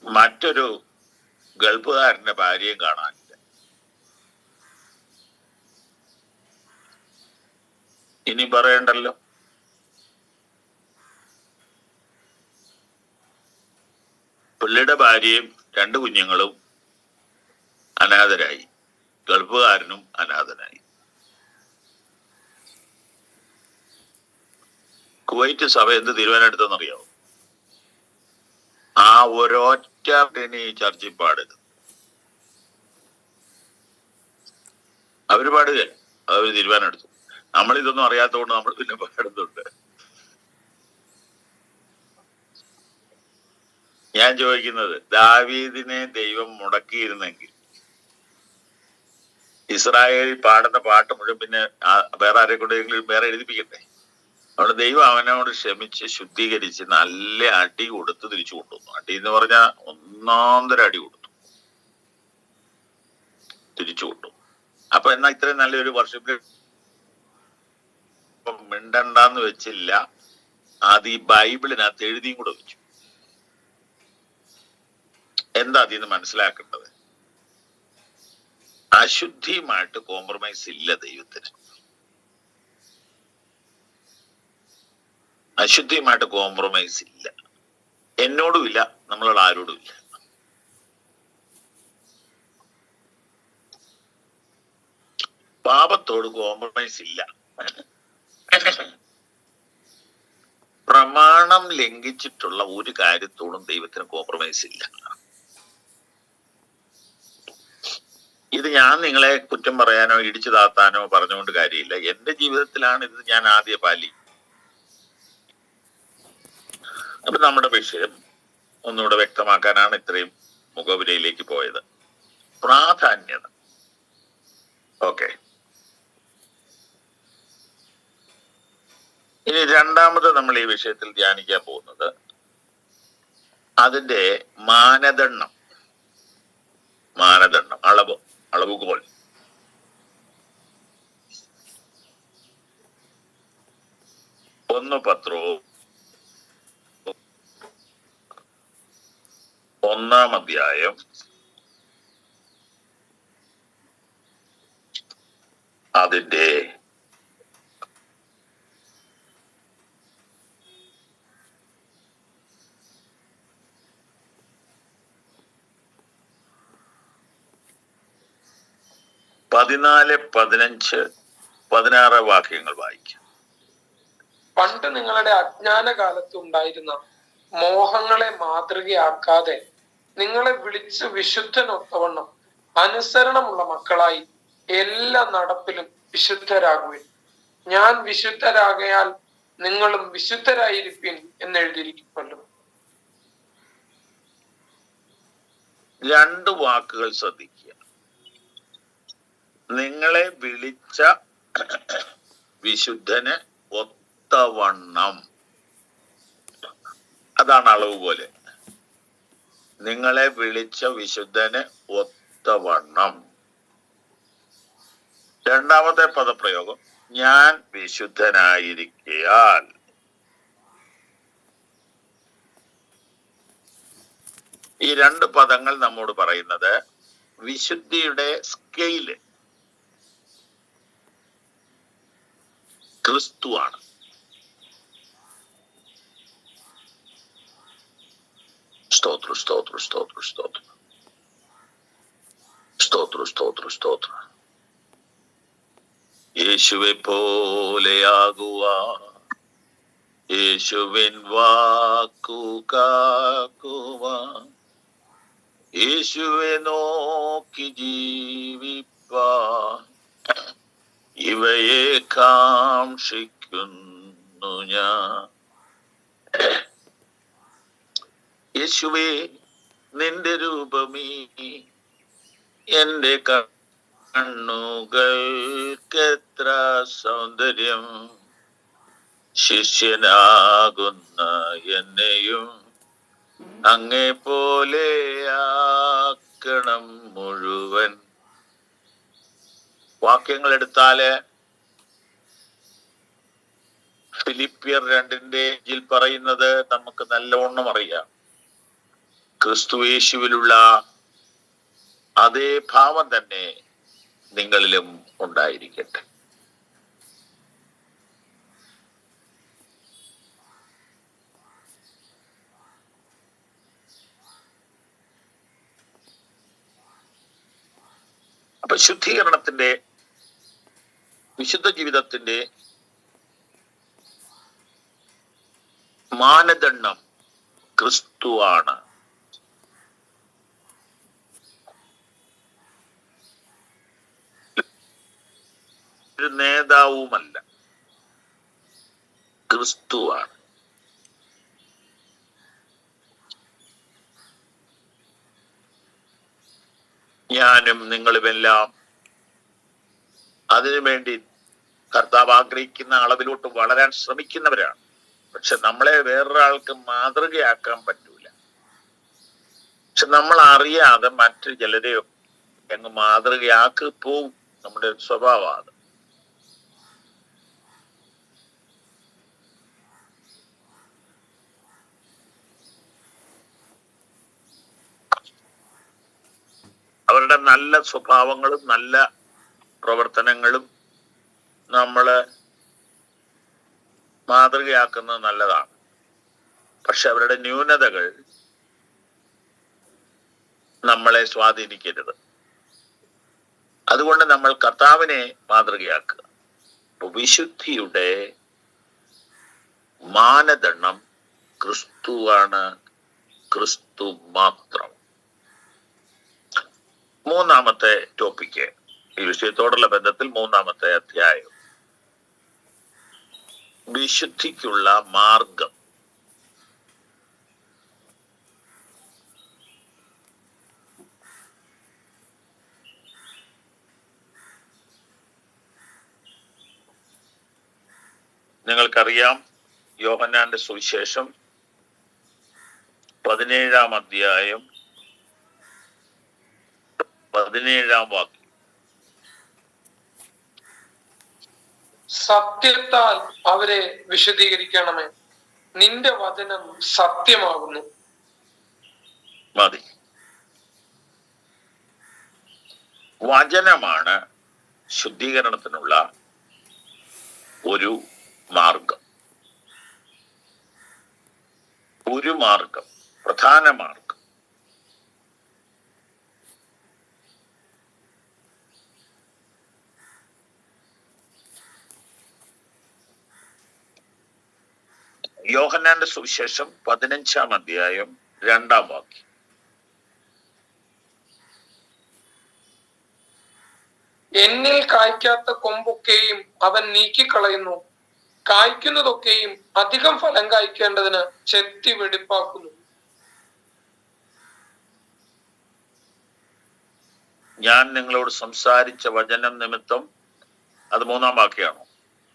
മറ്റൊരു ഗൾഫുകാരന്റെ ഭാര്യയും കാണാനില്ല. ഇനി പറയണ്ടല്ലോ. പുള്ളിയുടെ ഭാര്യയും 2 കുഞ്ഞുങ്ങളും അനാഥരായി, ഗൾഫുകാരനും അനാഥനായി. കുവൈറ്റ് സഭ എന്ത് തീരുമാനം എടുത്തെന്നറിയാവോ? ആ ഒരൊറ്റ ഈ ചർച്ചിൽ പാടരുത്. അവര് പാടുക, അവര് തീരുമാനം എടുത്തു. നമ്മളിതൊന്നും അറിയാത്തതുകൊണ്ട് നമ്മൾ പിന്നെ പാടുന്നുണ്ട്. ഞാൻ ചോദിക്കുന്നത്, ദാവീദിനെ ദൈവം മുടക്കിയിരുന്നെങ്കിൽ ഇസ്രായേൽ പാടുന്ന പാട്ട് മുഴുവൻ പിന്നെ വേറെ ആരെ കൊണ്ടെങ്കിലും വേറെ എഴുതിപ്പിക്കണ്ടേ? അവിടെ ദൈവം അവനോട് ക്ഷമിച്ച് ശുദ്ധീകരിച്ച് നല്ല അടി കൊടുത്ത് തിരിച്ചു കൊണ്ടുവന്നു. അടി എന്ന് പറഞ്ഞാൽ 1 അടി കൊടുത്തു, തിരിച്ചു കൊണ്ടുവന്നു. അപ്പൊ എന്നാ ഇത്രയും നല്ലൊരു വർഷിപ്പ് വേണ്ടാന്ന് വെച്ചില്ല, അത് ഈ ബൈബിളിനകത്ത് എഴുതിയും കൂടെ വെച്ചു. എന്താ അതിന്ന് മനസ്സിലാക്കേണ്ടത്? അശുദ്ധിയുമായിട്ട് കോംപ്രമൈസ് ഇല്ല ദൈവത്തിന്. അശുദ്ധിയുമായിട്ട് കോംപ്രമൈസ് ഇല്ല. എന്നോടും ഇല്ല, നമ്മളോട് ആരോടും ഇല്ല. പാപത്തോട് കോംപ്രമൈസ് ഇല്ല. പ്രമാണം ലംഘിച്ചിട്ടുള്ള ഒരു കാര്യത്തോടും ദൈവത്തിന് കോംപ്രമൈസ് ഇല്ല. ഇത് ഞാൻ നിങ്ങളെ കുറ്റം പറയാനോ ഇടിച്ചു താത്താനോ പറഞ്ഞുകൊണ്ട് കാര്യമില്ല. എന്റെ ജീവിതത്തിലാണ് ഇത് ഞാൻ ആദ്യ പാലി. അപ്പൊ നമ്മുടെ വിഷയം ഒന്നുകൂടെ വ്യക്തമാക്കാനാണ് ഇത്രയും മുഖവുരയിലേക്ക് പോയത്. പ്രാധാന്യത. ഓക്കെ, ഇനി രണ്ടാമത് നമ്മൾ ഈ വിഷയത്തിൽ ധ്യാനിക്കാൻ പോകുന്നത് അതിന്റെ മാനദണ്ഡം, അളവുകോൽ. ഒന്ന് പത്രോസ് 1-ാം അധ്യായം അതിന്റെ 14, 15, 16 വാക്യങ്ങൾ വായിക്കാം. പണ്ട് നിങ്ങളുടെ അജ്ഞാന കാലത്ത് ഉണ്ടായിരുന്ന മോഹങ്ങളെ മാതൃകയാക്കാതെ നിങ്ങളെ വിളിച്ച് വിശുദ്ധനൊത്തവണ്ണം അനുസരണമുള്ള മക്കളായി എല്ലാ നടപ്പിലും വിശുദ്ധരാകുവിൻ. ഞാൻ വിശുദ്ധരാകയാൽ നിങ്ങളും വിശുദ്ധരായിരിപ്പിൻ എന്നെഴുതിയിരിക്കുമല്ലോ. 2 വാക്കുകൾ ശ്രദ്ധിക്കുക. നിങ്ങളെ വിളിച്ച വിശുദ്ധന് ഒത്തവണ്ണം, അതാണ് അളവ് പോലെ. നിങ്ങളെ വിളിച്ച വിശുദ്ധന് ഒത്തവണ്ണം. രണ്ടാമത്തെ പദപ്രയോഗം ഞാൻ വിശുദ്ധനായിരിക്കയാൽ. ഈ 2 പദങ്ങൾ നമ്മോട് പറയുന്നത് വിശുദ്ധിയുടെ സ്കെയില് ക്രിസ്തുവാണ്. സ്തോത്ര സ്തോത്ര സ്തോത്ര സ്തോത്ര സ്തോത്ര സ്തോത്ര സ്തോത്ര. യേശുവെ പോലെയാകുവാൻ, യേശുവിൻ വാക്കു കാക്കുവാൻ, യേശുവെ നോക്കി ജീവിപ്പാൻ ഇവയെ കാക്ഷിക്കുന്നു ഞാൻ. യേശുവേ നിന്റെ രൂപമേ എന്റെ കണ്ണുകൾക്കെത്ര സൗന്ദര്യം, ശിഷ്യനാകുന്ന എന്നെയും അങ്ങേ പോലെ ആക്കണം മുഴുവൻ. വാക്യങ്ങൾ എടുത്താല് ഫിലിപ്പിയർ 2 പറയുന്നത് നമുക്ക് നല്ലവണ്ണം അറിയാം. ക്രിസ്തുയേശുവിലുള്ള അതേ ഭാവം തന്നെ നിങ്ങളിലും ഉണ്ടായിരിക്കട്ടെ. അപ്പൊ ശുദ്ധീകരണത്തിന്റെ, വിശുദ്ധ ജീവിതത്തിന്റെ മാനദണ്ഡം ക്രിസ്തുവാണ്. ഒരു നേതാവുമല്ല, ക്രിസ്തുവാണ്. ഞാനും നിങ്ങളുമെല്ലാം അതിനുവേണ്ടി കർത്താവ് ആഗ്രഹിക്കുന്ന അളവിലോട്ട് വളരാൻ ശ്രമിക്കുന്നവരാണ്. പക്ഷെ നമ്മളെ വേറൊരാൾക്ക് മാതൃകയാക്കാൻ പറ്റൂല. പക്ഷെ നമ്മൾ അറിയാതെ മറ്റു ചിലരെയോ അങ്ങ് മാതൃകയാക്കി പോവും. നമ്മുടെ സ്വഭാവം അത്. അവരുടെ നല്ല സ്വഭാവങ്ങളും നല്ല പ്രവർത്തനങ്ങളും നമ്മള് മാതൃകയാക്കുന്നത് നല്ലതാണ്. പക്ഷെ അവരുടെ ന്യൂനതകൾ നമ്മളെ സ്വാധീനിക്കരുത്. അതുകൊണ്ട് നമ്മൾ കർത്താവിനെ മാതൃകയാക്കുക. വിശുദ്ധിയുടെ മാനദണ്ഡം ക്രിസ്തുവാണ്, ക്രിസ്തു മാത്രം. മൂന്നാമത്തെ ടോപ്പിക്ക്, ഈ വിഷയത്തോടുള്ള ബന്ധത്തിൽ മൂന്നാമത്തെ അധ്യായം, വിശുദ്ധിക്കുള്ള മാർഗം. നിങ്ങൾക്കറിയാം, യോഹന്നാന്റെ സുവിശേഷം 17-ാം അധ്യായം 17-ാം വാക്യം, സത്യത്താൽ അവരെ വിശദീകരിക്കണമേ, നിന്റെ വചനം സത്യമാകുന്നു. മതി. വചനമാണ് ശുദ്ധീകരണത്തിനുള്ള ഒരു മാർഗം, പ്രധാന മാർഗം. യോഹന്നാന്റെ സുവിശേഷം 15-ാം അധ്യായം 2-ാം വാക്യം, എന്നിൽ കായ്ക്കാത്ത കൊമ്പൊക്കെയും അവൻ നീക്കിക്കളയുന്നു, കായ്ക്കുന്നതൊക്കെയും അധികം ഫലം കായ്ക്കേണ്ടതിന് ചെത്തി വെടിപ്പാക്കുന്നു. ഞാൻ നിങ്ങളോട് സംസാരിച്ച വചനം നിമിത്തം, അത് 3-ാം വാക്യമാണോ?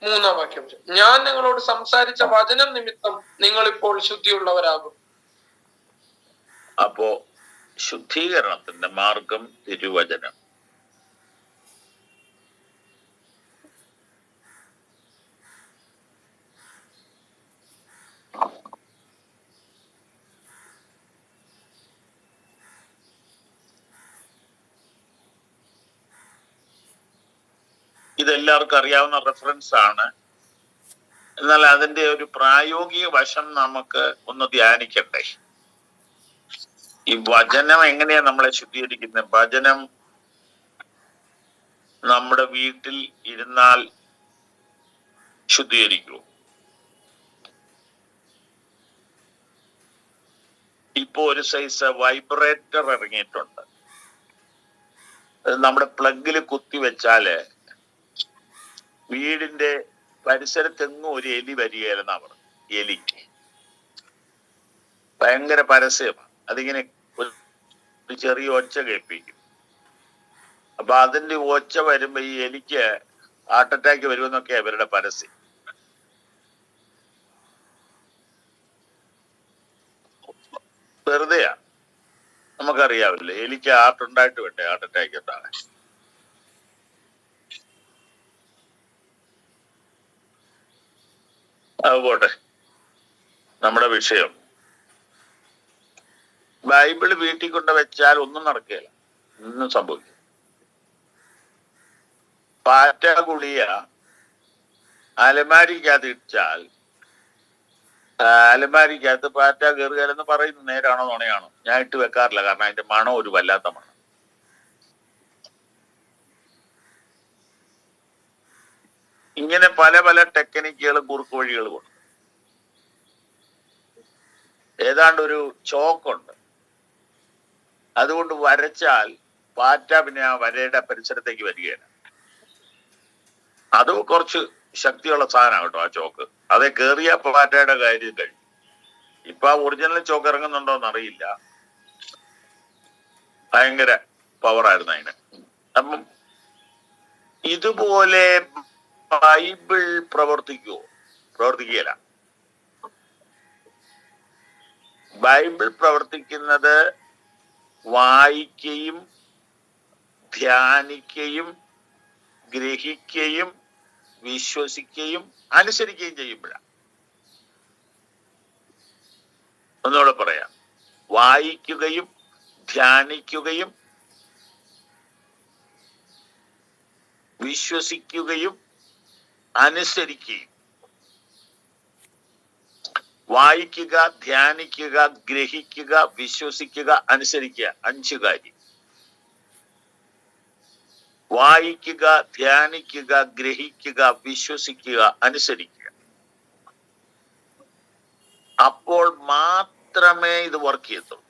3-ാം വാക്യം, ഞാൻ നിങ്ങളോട് സംസാരിച്ച വചനം നിമിത്തം നിങ്ങൾ ഇപ്പോൾ ശുദ്ധിയുള്ളവരാകും. അപ്പോ ശുദ്ധീകരണത്തിന്റെ മാർഗം തിരുവചനം. ഇതെല്ലാവർക്കും അറിയാവുന്ന റെഫറൻസ് ആണ്. എന്നാൽ അതിന്റെ ഒരു പ്രായോഗിക വശം നമുക്ക് ഒന്ന് ധ്യാനിക്കണ്ടേ. ഈ വചനം എങ്ങനെയാ നമ്മളെ ശുദ്ധീകരിക്കുന്നത്? വചനം നമ്മുടെ വീട്ടിൽ ഇരുന്നാൽ ശുദ്ധീകരിക്കൂ? ഇപ്പോ ഒരു സൈസ് വൈബ്രേറ്റർ ഇറങ്ങിയിട്ടുണ്ട്. നമ്മുടെ പ്ലഗിൽ കുത്തി വെച്ചാല് വീടിന്റെ പരിസരത്തെങ്ങും ഒരു എലി വരികയില്ലെന്നാ പറഞ്ഞു. എലിക്ക് ഭയങ്കര പരസ്യമാണ്. അതിങ്ങനെ ഒരു ചെറിയ ഒച്ച കേൾപ്പിക്കും. അപ്പൊ അതിന്റെ ഒച്ച വരുമ്പോ ഈ എലിക്ക് ഹാർട്ട് അറ്റാക്ക് വരുമെന്നൊക്കെ അവരുടെ പരസ്യം. വെറുതെയാ, നമുക്കറിയാവില്ലേ, എലിക്ക് ഹാർട്ട് ഉണ്ടായിട്ട് വേണ്ടേ ഹാർട്ട് അറ്റാക്ക് ഉണ്ടാകാൻ. അതുപോട്ടെ, നമ്മുടെ വിഷയം ബൈബിള് വീട്ടിൽ കൊണ്ട് വെച്ചാൽ ഒന്നും നടക്കുകയില്ല, ഒന്നും സംഭവിക്കും. പാറ്റ ഗുളിയ അലമാരിക്കകത്ത് ഇട്ടാൽ അലമാരിക്കകത്ത് പാറ്റ കയറുകയെന്ന് പറയുന്നു. നേരാണോ നുണയാണോ? ഞാൻ ഇട്ട് വെക്കാറില്ല, കാരണം അതിന്റെ മണം ഒരു വല്ലാത്ത മണം. ഇങ്ങനെ പല പല ടെക്നിക്കുകളും കുറുക്കു വഴികളും ഉണ്ട്. ഏതാണ്ട് ഒരു ചോക്കുണ്ട്, അതുകൊണ്ട് വരച്ചാൽ പാറ്റ പിന്നെ ആ വരയുടെ പരിസരത്തേക്ക് വരികയില്ല. അത് കുറച്ച് ശക്തിയുള്ള സാധനമാണ് കേട്ടോ ആ ചോക്ക്. അതേ കേറിയ പാറ്റയുടെ കാര്യം കഴിഞ്ഞു. ഇപ്പൊ ആ ഒറിജിനൽ ചോക്ക് ഇറങ്ങുന്നുണ്ടോന്ന് അറിയില്ല, ഭയങ്കര പവറായിരുന്നു അതിന്. അപ്പം ഇതുപോലെ ബൈബിൾ പ്രവർത്തിക്കുകയില്ല. ബൈബിൾ പ്രവർത്തിക്കുന്നത് വായിക്കുകയും ധ്യാനിക്കുകയും ഗ്രഹിക്കുകയും വിശ്വസിക്കുകയും അനുസരിക്കുകയും ചെയ്യുമ്പോഴാണ്. ഒന്നുകൂടെ പറയാം, വായിക്കുകയും ധ്യാനിക്കുകയും വിശ്വസിക്കുകയും അനുസരിക്കുകയും. വായിക്കുക, ധ്യാനിക്കുക, ഗ്രഹിക്കുക, വിശ്വസിക്കുക, അനുസരിക്കുക. 5 കാര്യം. വായിക്കുക, ധ്യാനിക്കുക, ഗ്രഹിക്കുക, വിശ്വസിക്കുക, അനുസരിക്കുക. അപ്പോൾ മാത്രമേ ഇത് വർക്ക് ചെയ്യത്തുള്ളൂ.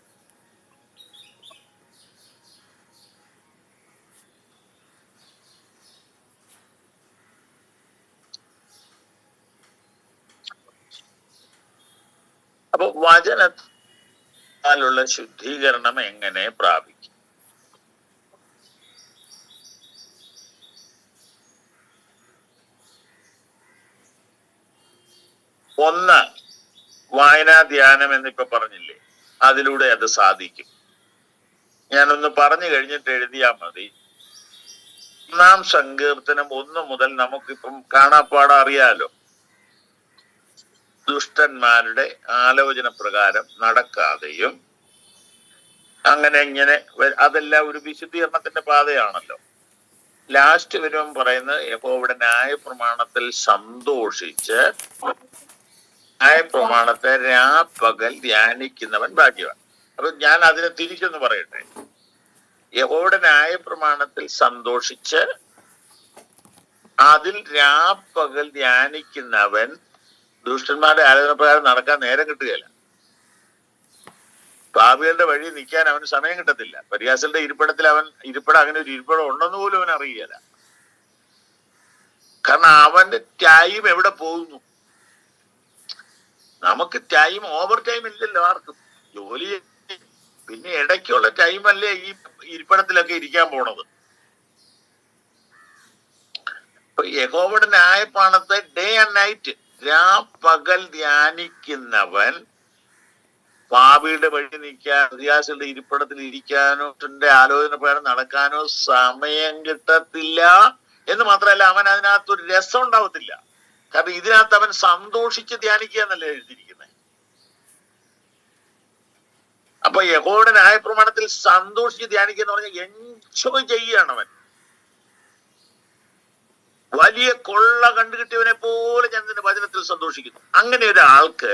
അപ്പൊ വചനത്താലുള്ള ശുദ്ധീകരണം എങ്ങനെ പ്രാപിക്കും? ഒന്ന്, വായനാ ധ്യാനം എന്നിപ്പോ പറഞ്ഞില്ലേ, അതിലൂടെ അത് സാധിക്കും. ഞാനൊന്ന് പറഞ്ഞു കഴിഞ്ഞിട്ട് എഴുതിയാൽ മതി. 1-ാം സങ്കീർത്തനം 1 മുതൽ നമുക്കിപ്പം കാണാപ്പാടം അറിയാലോ. ദുഷ്ടന്മാരുടെ ആലോചന പ്രകാരം നടക്കാതെയും അങ്ങനെ ഇങ്ങനെ അതെല്ലാം ഒരു വിശുദ്ധീകരണത്തിന്റെ പാതയാണല്ലോ. ലാസ്റ്റ് വരുമ്പം പറയുന്നത് യഹോവയുടെ ന്യായപ്രമാണത്തിൽ സന്തോഷിച്ച് ന്യായപ്രമാണത്തെ രാപ്പകൽ ധ്യാനിക്കുന്നവൻ ഭാഗ്യവാൻ. അപ്പൊ ഞാൻ അതിനെ തിരിച്ചൊന്ന് പറയട്ടെ. യഹോവയുടെ ന്യായപ്രമാണത്തിൽ സന്തോഷിച്ച് അതിൽ രാപ്പകൽ ധ്യാനിക്കുന്നവൻ ദുഷ്ടന്മാരുടെ ആലോചന പ്രകാരം നടക്കാൻ നേരം കിട്ടുകയില്ല. പാപികളുടെ വഴി നിൽക്കാൻ അവന് സമയം കിട്ടത്തില്ല. പരിഹാസരുടെ ഇരിപ്പിടത്തിൽ അങ്ങനെ ഒരു ഇരിപ്പിടം ഉണ്ടെന്ന് പോലും അവൻ അറിയുകയില്ല. കാരണം അവന്റെ ടൈം എവിടെ പോകുന്നു? നമുക്ക് ടൈം, ഓവർ ടൈം ഇല്ലല്ലോ ആർക്കും. ജോലി പിന്നെ ഇടയ്ക്കുള്ള ടൈമല്ലേ ഈ ഇരിപ്പിടത്തിലൊക്കെ ഇരിക്കാൻ പോണത്. അപ്പൊ യഹോവയുടെ ന്യായപ്രമാണത്തെ ഡേ ആൻഡ് നൈറ്റ് രാപ്പകൽ ധ്യാനിക്കുന്നവൻ പാപിയുടെ വഴി നിൽക്കാൻ, പരിഹാസികളുടെ ഇരിപ്പിടത്തിൽ ഇരിക്കാനോ ആലോചന പ്രകാരം നടക്കാനോ സമയം കിട്ടത്തില്ല എന്ന് മാത്രമല്ല, അവൻ അതിനകത്തൊരു രസം ഉണ്ടാവത്തില്ല. കാരണം ഇതിനകത്ത് അവൻ സന്തോഷിച്ച് ധ്യാനിക്കുക എന്നല്ലേ എഴുതിയിരിക്കുന്നത്. അപ്പൊ യഹോവയുടെ ന്യായപ്രമാണത്തിൽ സന്തോഷിച്ച് ധ്യാനിക്കുക എന്ന് പറഞ്ഞാൽ എൻജോയ് ചെയ്യുകയാണ് അവൻ. വലിയ കൊള്ള കണ്ടുകിട്ടിയവനെ പോലെ ഞാൻ നിന്റെ വചനത്തിൽ സന്തോഷിക്കുന്നു. അങ്ങനെ ഒരാൾക്ക്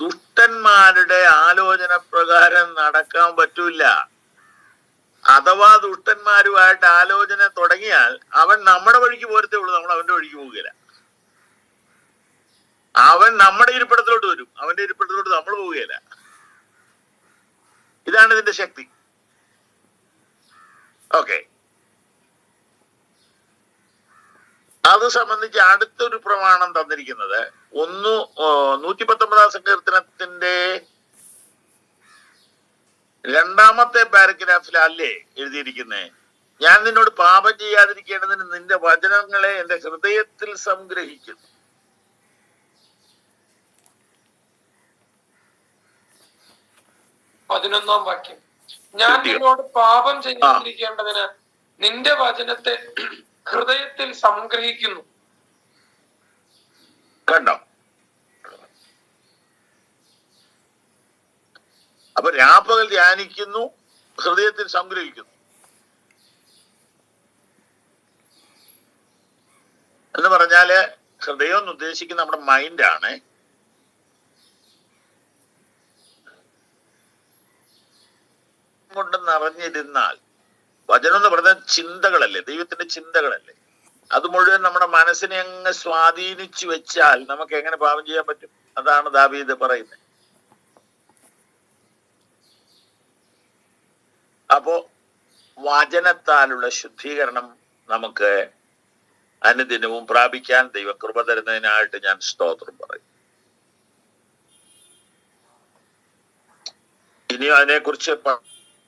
ദുഷ്ടന്മാരുടെ ആലോചന പ്രകാരം നടക്കാൻ പറ്റൂല. അഥവാ ദുഷ്ടന്മാരുമായിട്ട് ആലോചന തുടങ്ങിയാൽ അവൻ നമ്മുടെ വഴിക്ക് പോരത്തേ ഉള്ളൂ, നമ്മൾ അവന്റെ വഴിക്ക് പോവുകയില്ല. അവൻ നമ്മുടെ ഇരിപ്പിടത്തിലോട്ട് വരും, അവന്റെ ഇരിപ്പിടത്തിലോട്ട് നമ്മൾ പോവുകയില്ല. ഇതാണ് ഇതിന്റെ ശക്തി. ഓക്കെ, അത് സംബന്ധിച്ച് അടുത്തൊരു പ്രമാണം തന്നിരിക്കുന്നത് 119-ാം സങ്കീർത്തനത്തിന്റെ 2-ാമത്തെ പാരഗ്രാഫിലല്ലേ എഴുതിയിരിക്കുന്നേ, ഞാൻ നിന്നോട് പാപം ചെയ്യാതിരിക്കേണ്ടതിന് നിന്റെ വചനങ്ങളെ എന്റെ ഹൃദയത്തിൽ സംഗ്രഹിക്കുന്നു. പതിനൊന്നാം വാക്യം, ഞാൻ നിന്നോട് പാപം ചെയ്യാതിരിക്കേണ്ടതിന് നിന്റെ വചനത്തെ ഹൃദയത്തിൽ സംഗ്രഹിക്കുന്നു. കണ്ടോ? അപ്പൊ രാപ്പകൽ ധ്യാനിക്കുന്നു, ഹൃദയത്തിൽ സംഗ്രഹിക്കുന്നു എന്ന് പറഞ്ഞാല് ഹൃദയം എന്ന് ഉദ്ദേശിക്കുന്ന നമ്മുടെ മൈൻഡാണ്. കൊണ്ട് നിറഞ്ഞിരുന്നാൽ, വചനം എന്ന് പറഞ്ഞാൽ ചിന്തകളല്ലേ, ദൈവത്തിന്റെ ചിന്തകളല്ലേ, അത് മുഴുവൻ നമ്മുടെ മനസ്സിനെ അങ്ങ് സ്വാധീനിച്ചു വെച്ചാൽ നമുക്ക് എങ്ങനെ പാപം ചെയ്യാൻ പറ്റും? അതാണ് ദാവീദ് പറയുന്നത്. അപ്പോ വചനത്താലുള്ള ശുദ്ധീകരണം നമുക്ക് അനുദിനവും പ്രാപിക്കാൻ ദൈവകൃപ തരുന്നതിനായിട്ട് ഞാൻ സ്തോത്രം പറയും. ഇനിയും അതിനെക്കുറിച്ച്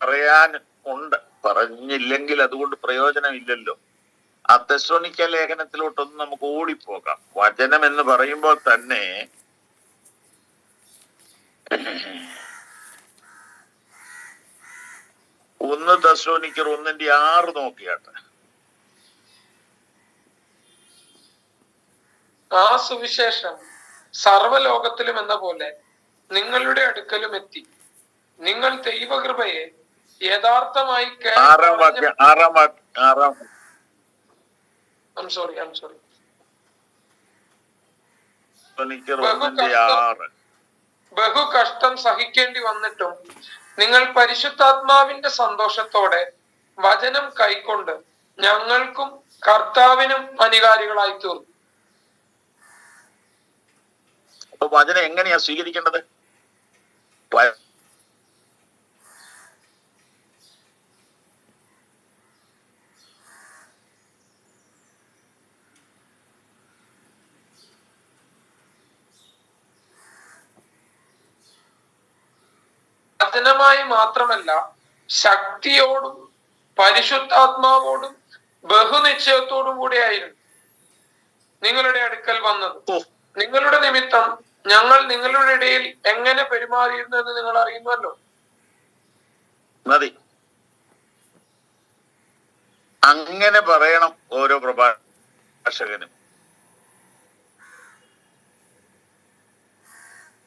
പറയാൻ ഉണ്ട്, പറഞ്ഞില്ലെങ്കിൽ അതുകൊണ്ട് പ്രയോജനമില്ലല്ലോ. ആ തെസ്സലോനിക്ക ലേഖനത്തിലോട്ടൊന്ന് നമുക്ക് ഓടിപ്പോകാം. വചനം എന്ന് പറയുമ്പോൾ തന്നെ 1 തെസ്സലോനിക്കർ 1:6 നോക്കിയാട്ടെ. ആ സുവിശേഷം സർവ്വലോകത്തിലും എന്ന പോലെ നിങ്ങളുടെ അടുക്കലും എത്തി. നിങ്ങൾ ദൈവകൃപയെ യഥാർത്ഥമായി I'm sorry. ബഹു കഷ്ടം സഹിക്കേണ്ടി വന്നിട്ടും നിങ്ങൾ പരിശുദ്ധാത്മാവിന്റെ സന്തോഷത്തോടെ വചനം കൈക്കൊണ്ട് ഞങ്ങൾക്കും കർത്താവിനും അനുകാരികളായി തീർന്നു. അപ്പൊ വചനം എങ്ങനെയാ സ്വീകരിക്കേണ്ടത്? വചനമായി മാത്രമല്ല, ശക്തിയോടും പരിശുദ്ധാത്മാവോടും ബഹുനിശ്ചയത്തോടും കൂടിയായിരുന്നു നിങ്ങളുടെ അടുക്കൽ വന്നത്. നിങ്ങളുടെ നിമിത്തം ഞങ്ങൾ നിങ്ങളുടെ ഇടയിൽ എങ്ങനെ പെരുമാറിയിരുന്നു എന്ന് നിങ്ങൾ അറിയുന്നല്ലോ. മതി, അങ്ങനെ പറയണം ഓരോ പ്രഭാഷകനും.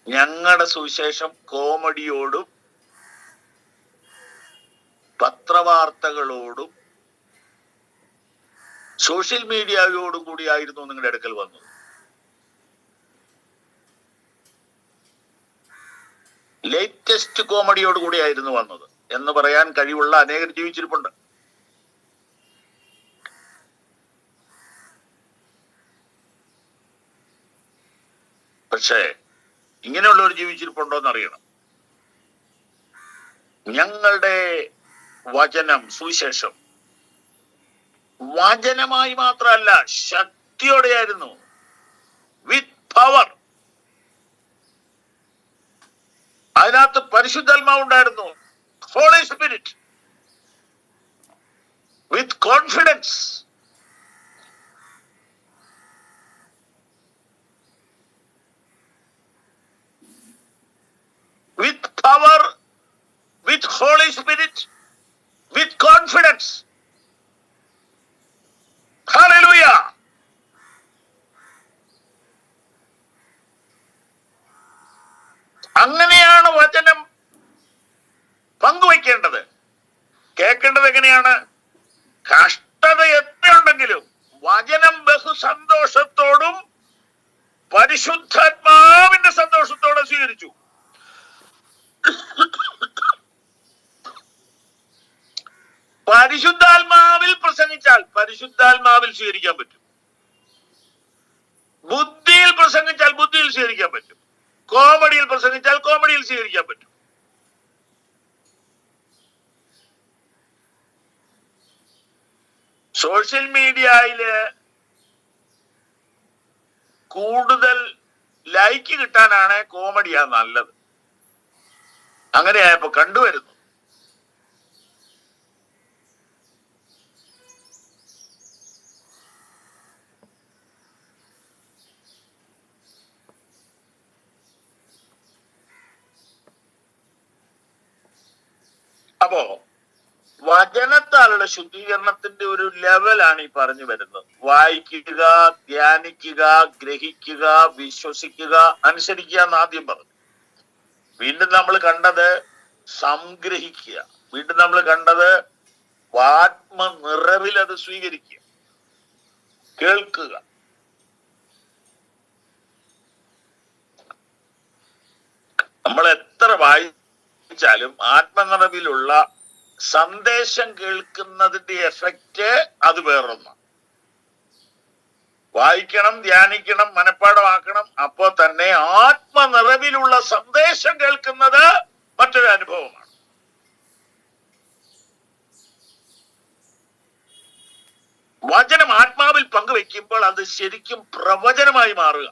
ഞങ്ങളുടെ സുവിശേഷം കോമഡിയോടും പത്രവാർത്തകളോടും സോഷ്യൽ മീഡിയയോടും കൂടിയായിരുന്നു നിങ്ങളുടെ അടുക്കൽ വന്നത്. ലേറ്റസ്റ്റ് കോമഡിയോട് കൂടിയായിരുന്നു വന്നത് എന്ന് പറയാൻ കഴിവുള്ള അനേകർ ജീവിച്ചിരിപ്പുണ്ട്. പക്ഷേ ഇങ്ങനെയുള്ളവർ ജീവിച്ചിരിപ്പുണ്ടോ എന്നറിയണം. ഞങ്ങളുടെ വചനം, സുവിശേഷം വചനമായി മാത്രമല്ല, ശക്തിയോടെയായിരുന്നു. വിത്ത് പവർ. അതിനകത്ത് പരിശുദ്ധാത്മാവ് ഉണ്ടായിരുന്നു. Holy spirit. With confidence. with power, with Holy Spirit, with confidence. Hallelujah. അങ്ങനെയാണ് വചനം പങ്കുവയ്ക്കേണ്ടത്. കേൾക്കേണ്ടത് എങ്ങനെയാണ്? കഷ്ടത എത്രയുണ്ടെങ്കിലും വചനം ബഹുസന്തോഷത്തോടും പരിശുദ്ധാത്മാവിന്റെ സന്തോഷത്തോടെ സ്വീകരിച്ചു. പരിശുദ്ധാത്മാവിൽ പ്രസംഗിച്ചാൽ പരിശുദ്ധാത്മാവിൽ സ്വീകരിക്കാൻ പറ്റും. ബുദ്ധിയിൽ പ്രസംഗിച്ചാൽ ബുദ്ധിയിൽ സ്വീകരിക്കാൻ പറ്റും. കോമഡിയിൽ പ്രസംഗിച്ചാൽ കോമഡിയിൽ സ്വീകരിക്കാൻ പറ്റും. സോഷ്യൽ മീഡിയയില് കൂടുതൽ ലൈക്ക് കിട്ടാനാണ് കോമഡിയാ നല്ലത്. അങ്ങനെയായപ്പോ കണ്ടുവരുന്നു. അപ്പോ വചനത്താലുള്ള ശുദ്ധീകരണത്തിന്റെ ഒരു ലെവലാണ് ഈ പറഞ്ഞു വരുന്നത്. വായിക്കുക, ധ്യാനിക്കുക, ഗ്രഹിക്കുക, വിശ്വസിക്കുക, അനുസരിക്കുക എന്ന് ആദ്യം പറഞ്ഞു. വീണ്ടും നമ്മൾ കണ്ടത് സംഗ്രഹിക്കുക. വീണ്ടും നമ്മൾ കണ്ടത് ആത്മനിറവിൽ അത് സ്വീകരിക്കുക, കേൾക്കുക. നമ്മൾ എത്ര വായിച്ചാലും ആത്മനിറവിലുള്ള സന്ദേശം കേൾക്കുന്നതിന്റെ എഫക്റ്റ് അത് വേറൊന്നും. വായിക്കണം, ധ്യാനിക്കണം, മനഃപ്പാഠമാക്കണം. അപ്പോ തന്നെ ആത്മനിറവിലുള്ള സന്ദേശം കേൾക്കുന്നത് മറ്റൊരു അനുഭവമാണ്. വചനം ആത്മാവിൽ പങ്കുവെക്കുമ്പോൾ അത് ശരിക്കും പ്രവചനമായി മാറുക.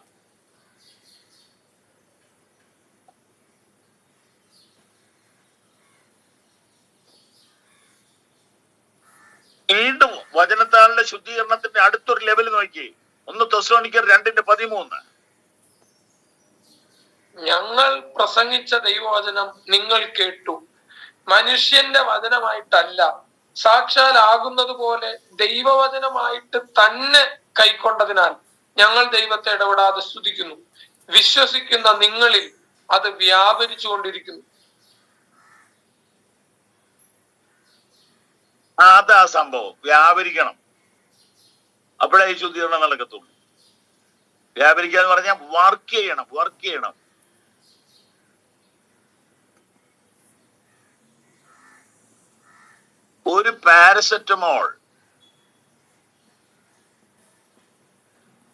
വീണ്ടും വചനത്താലുള്ള ശുദ്ധീകരണത്തിന്റെ അടുത്തൊരു ലെവൽ നോക്കി. 1 തെസ്സലോനിക്കർ 2:13. ഞങ്ങൾ പ്രസംഗിച്ച ദൈവവചനം നിങ്ങൾ കേട്ടു, മനുഷ്യന്റെ വചനമായിട്ടല്ല, സാക്ഷാലാകുന്നത് പോലെ ദൈവവചനമായിട്ട് തന്നെ കൈക്കൊണ്ടതിനാൽ ഞങ്ങൾ ദൈവത്തെ ഇടപെടാതെ സ്തുതിക്കുന്നു. വിശ്വസിക്കുന്ന നിങ്ങളിൽ അത് വ്യാപരിച്ചുകൊണ്ടിരിക്കുന്നു. അതാ സംഭവം. വ്യാപരിക്കണം. അപ്പോഴേ ഈ ശുദ്ധീകരണം നടക്കത്തുള്ളൂ. വ്യാപരിക്കുക എന്ന് പറഞ്ഞാൽ വർക്ക് ചെയ്യണം. ഒരു പാരസെറ്റമോൾ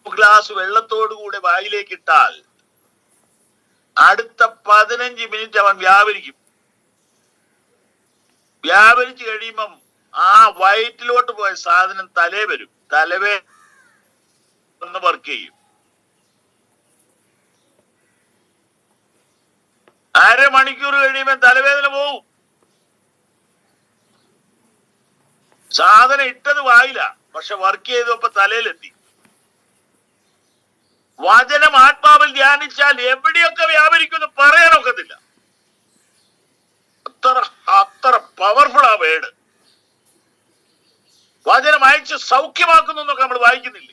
ഗ്ലാസ് വെള്ളത്തോടു കൂടെ വായിലേക്ക് ഇട്ടാൽ അടുത്ത 15 മിനിറ്റ് അവൻ വ്യാപരിച്ചു കഴിയുമ്പം ആ വയറ്റിലോട്ട് പോയ സാധനം തലവേ ഒന്ന് വർക്ക് ചെയ്യും. അരമണിക്കൂർ കഴിയുമ്പോൾ തലവേദന പോവും. സാധനം ഇട്ടത് വായില, പക്ഷെ വർക്ക് ചെയ്തപ്പോ തലയിലെത്തി. വചനം ആത്മാവിൽ ധ്യാനിച്ചാൽ എവിടെയൊക്കെ വ്യാപരിക്കുമെന്ന് പറയാനൊക്കത്തില്ല. അത്ര പവർഫുൾ ആ വേർഡ്. വചനം അയച്ച് സൗഖ്യമാക്കുന്നു എന്നൊക്കെ നമ്മൾ വായിക്കുന്നില്ലേ?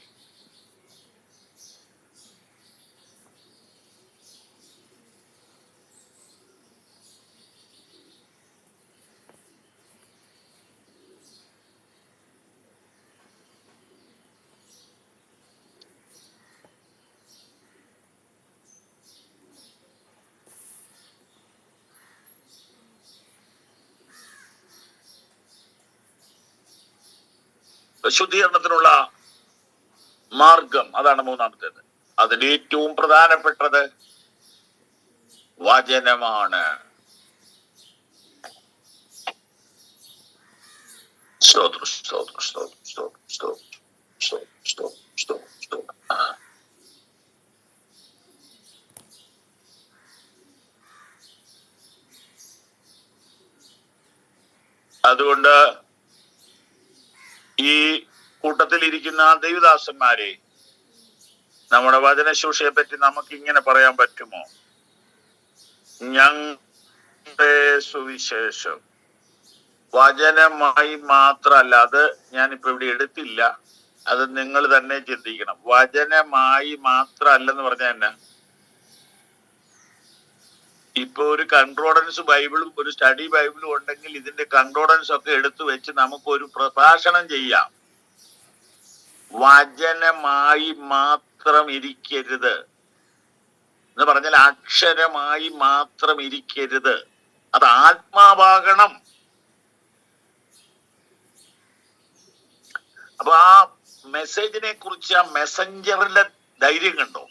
ശുദ്ധീകരണത്തിനുള്ള മാർഗം അതാണ് മൂന്നാമത്തേത്. അതിൽ ഏറ്റവും പ്രധാനപ്പെട്ടത് വചനമാണ്. അതുകൊണ്ട് ഈ കൂട്ടത്തിൽ ഇരിക്കുന്ന ദൈവദാസന്മാരെ, നമ്മുടെ വചനശുശ്രൂഷയെ പറ്റി നമുക്ക് ഇങ്ങനെ പറയാൻ പറ്റുമോ? ഞങ്ങളുടെ സുവിശേഷം വചനമായി മാത്രമല്ല. അത് ഞാനിപ്പോ ഇവിടെ എടുത്തില്ല, അത് നിങ്ങൾ തന്നെ ചിന്തിക്കണം. വചനമായി മാത്രമല്ലെന്ന് പറഞ്ഞാൽ എന്നാ? ഇപ്പൊ ഒരു കൺക്രോഡൻസ് ബൈബിളും ഒരു സ്റ്റഡി ബൈബിളും ഉണ്ടെങ്കിൽ ഇതിന്റെ കൺക്രോഡൻസ് ഒക്കെ എടുത്തു വെച്ച് നമുക്കൊരു പ്രഭാഷണം ചെയ്യാം. വചനമായി മാത്രം ഇരിക്കരുത് എന്ന് പറഞ്ഞാൽ അക്ഷരമായി മാത്രം ഇരിക്കരുത്, അത് ആത്മാവാകണം. അപ്പൊ ആ മെസ്സേജിനെ കുറിച്ച് ആ മെസ്സഞ്ചറിന്റെ ധൈര്യം കണ്ടോ?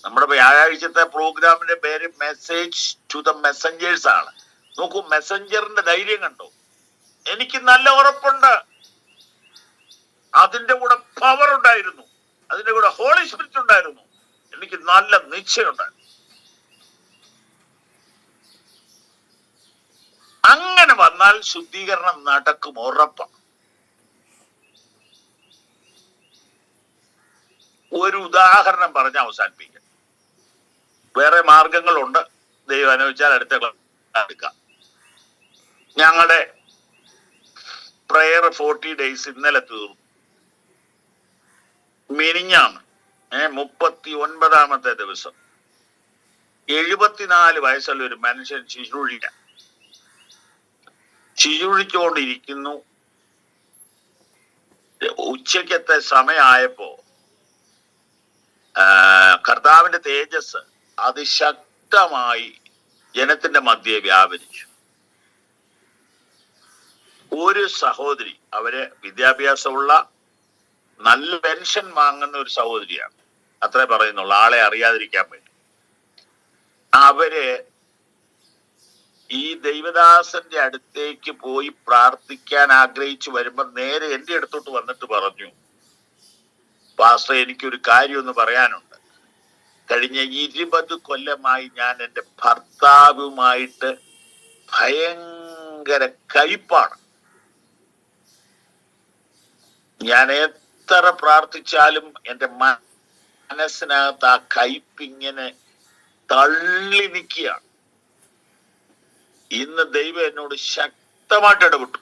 നമ്മുടെ വ്യാഴാഴ്ചത്തെ പ്രോഗ്രാമിന്റെ പേര് മെസ്സേജ് ടു ദ മെസ്സഞ്ചേഴ്സ് ആണ്. നോക്കൂ, മെസ്സഞ്ചറിന്റെ ധൈര്യം കണ്ടോ? എനിക്ക് നല്ല ഉറപ്പുണ്ട്. അതിന്റെ കൂടെ പവർ ഉണ്ടായിരുന്നു, അതിന്റെ കൂടെ ഹോളി സ്പിരിറ്റ് ഉണ്ടായിരുന്നു. എനിക്ക് നല്ല നിശ്ചയമുണ്ടായിരുന്നു. അങ്ങനെ വന്നാൽ ശുദ്ധീകരണം നടക്കും, ഉറപ്പാണ്. ഒരു ഉദാഹരണം പറഞ്ഞ് അവസാനിപ്പിക്കാം. വേറെ മാർഗങ്ങളുണ്ട്, ദൈവം അനുവദിച്ചാൽ അടുത്ത എടുക്കാം. ഞങ്ങളുടെ പ്രയർ 40 days ഇന്നലെ തീർന്നു. മിനിഞ്ഞാണ് 39ാമത്തെ ദിവസം. 74 വയസ്സുള്ള ഒരു മനുഷ്യൻ ശിശുഴിച്ചുകൊണ്ടിരിക്കുന്നു. ഉച്ചക്കത്തെ സമയമായപ്പോ കർത്താവിന്റെ തേജസ് അതിശക്തമായി ജനത്തിന്റെ മധ്യേ വ്യാപരിച്ചു. ഒരു സഹോദരി, അവര് വിദ്യാഭ്യാസമുള്ള നല്ല പെൻഷൻ വാങ്ങുന്ന ഒരു സഹോദരിയാണ്, അത്രേ പറയുന്നുള്ളൂ, ആളെ അറിയാതിരിക്കാൻ വേണ്ടി. അവര് ഈ ദൈവദാസന്റെ അടുത്തേക്ക് പോയി പ്രാർത്ഥിക്കാൻ ആഗ്രഹിച്ചു വരുമ്പോ നേരെ എന്റെ അടുത്തോട്ട് വന്നിട്ട് പറഞ്ഞു, പാസ്റ്റർ, എനിക്കൊരു കാര്യമൊന്ന് പറയാനുണ്ട്. കഴിഞ്ഞ 20 കൊല്ലമായി ഞാൻ എൻ്റെ ഭർത്താവുമായിട്ട് ഭയങ്കര കയ്പാണ്. ഞാൻ എത്ര പ്രാർത്ഥിച്ചാലും എൻ്റെ മനസ്സിനകത്ത് ആ കയ്പിങ്ങനെ തള്ളി നിൽക്കുകയാണ്. ഇന്ന് ദൈവം എന്നോട് ശക്തമായിട്ട് ഇടപെട്ടു.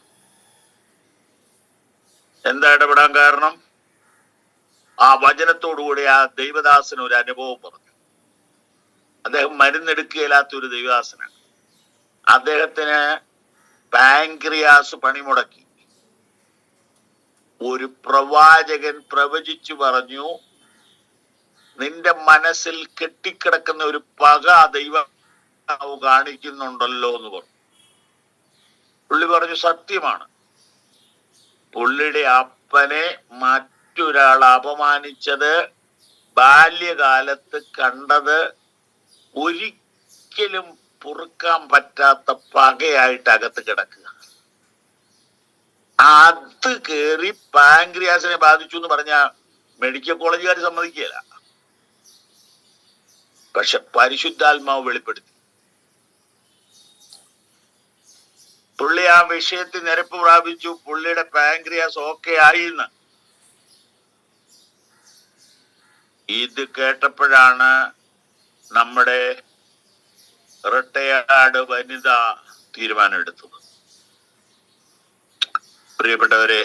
എന്താ ഇടപെടാൻ കാരണം? ആ വചനത്തോടുകൂടി ആ ദൈവദാസന് ഒരു അനുഭവം പറഞ്ഞു. അദ്ദേഹം മരുന്നെടുക്കുകയില്ലാത്ത ഒരു ദൈവദാസനാണ്. അദ്ദേഹത്തിന് പാൻക്രിയാസ് പണിമുടക്കി. ഒരു പ്രവാചകൻ പ്രവചിച്ചു പറഞ്ഞു, നിന്റെ മനസ്സിൽ കെട്ടിക്കിടക്കുന്ന ഒരു പക ദൈവം കാണിക്കുന്നുണ്ടല്ലോ എന്ന് പറഞ്ഞു. പുള്ളി പറഞ്ഞു സത്യമാണ്. പുള്ളിയുടെ അപ്പനെ മറ്റൊരാൾ അപമാനിച്ചത് ബാല്യകാലത്ത് കണ്ടത് ഒരിക്കലും പൊറുക്കാൻ പറ്റാത്ത പകയായിട്ട് അകത്ത് കിടക്കുക. അത് കേറി പാങ്ക്രിയാസിനെ ബാധിച്ചു എന്ന് പറഞ്ഞ മെഡിക്കൽ കോളേജുകാർ സമ്മതിക്കുകയില്ല. പക്ഷെ പരിശുദ്ധാത്മാവ് വെളിപ്പെടുത്തി. പുള്ളി ആ വിഷയത്തിൽ നിരപ്പ് പ്രാപിച്ചു. പുള്ളിയുടെ പാങ്ക്രിയാസ് ഓക്കെ ആയിന്ന്. ഇത് കേട്ടപ്പോഴാണ് നമ്മുടെ റിട്ടയർഡ് വനിത തീരുമാനമെടുത്തത്. പ്രിയപ്പെട്ടവരെ,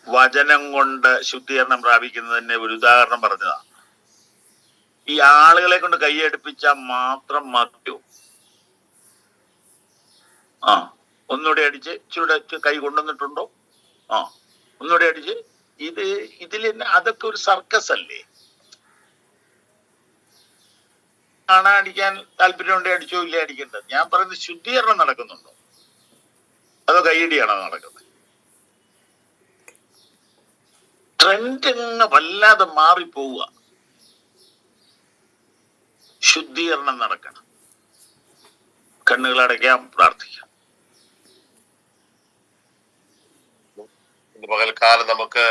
വചനം കൊണ്ട് ശുദ്ധീകരണം പ്രാപിക്കുന്നതിന്റെ ഒരു ഉദാഹരണം പറഞ്ഞതാണ്. ഈ ആളുകളെ കൊണ്ട് കൈയടുപ്പിച്ചാൽ മാത്രം മതിയോ? ഒന്നുകൂടെ അടിച്ച് ഇച്ചിരൂടെ കൈ കൊണ്ടുവന്നിട്ടുണ്ടോ? ഒന്നുകൂടെ അടിച്ച്. ഇതിൽ അതൊക്കെ ഒരു സർക്കസ് അല്ലേ? അടിക്കാൻ താല്പര്യമുണ്ടേ അടിച്ചോ, ഇല്ലേ അടിക്കേണ്ടത്. ഞാൻ പറയുന്നത് ശുദ്ധീകരണം നടക്കുന്നുണ്ടോ, അതോ കൈയടിയാണോ നടക്കുന്നത്? ട്രെൻഡ് വല്ലാതെ മാറിപ്പോവുക. ശുദ്ധീകരണം നടക്കണം. കണ്ണുകളടയ്ക്കാം, പ്രാർത്ഥിക്കാം. പകൽക്കാലം നമുക്ക്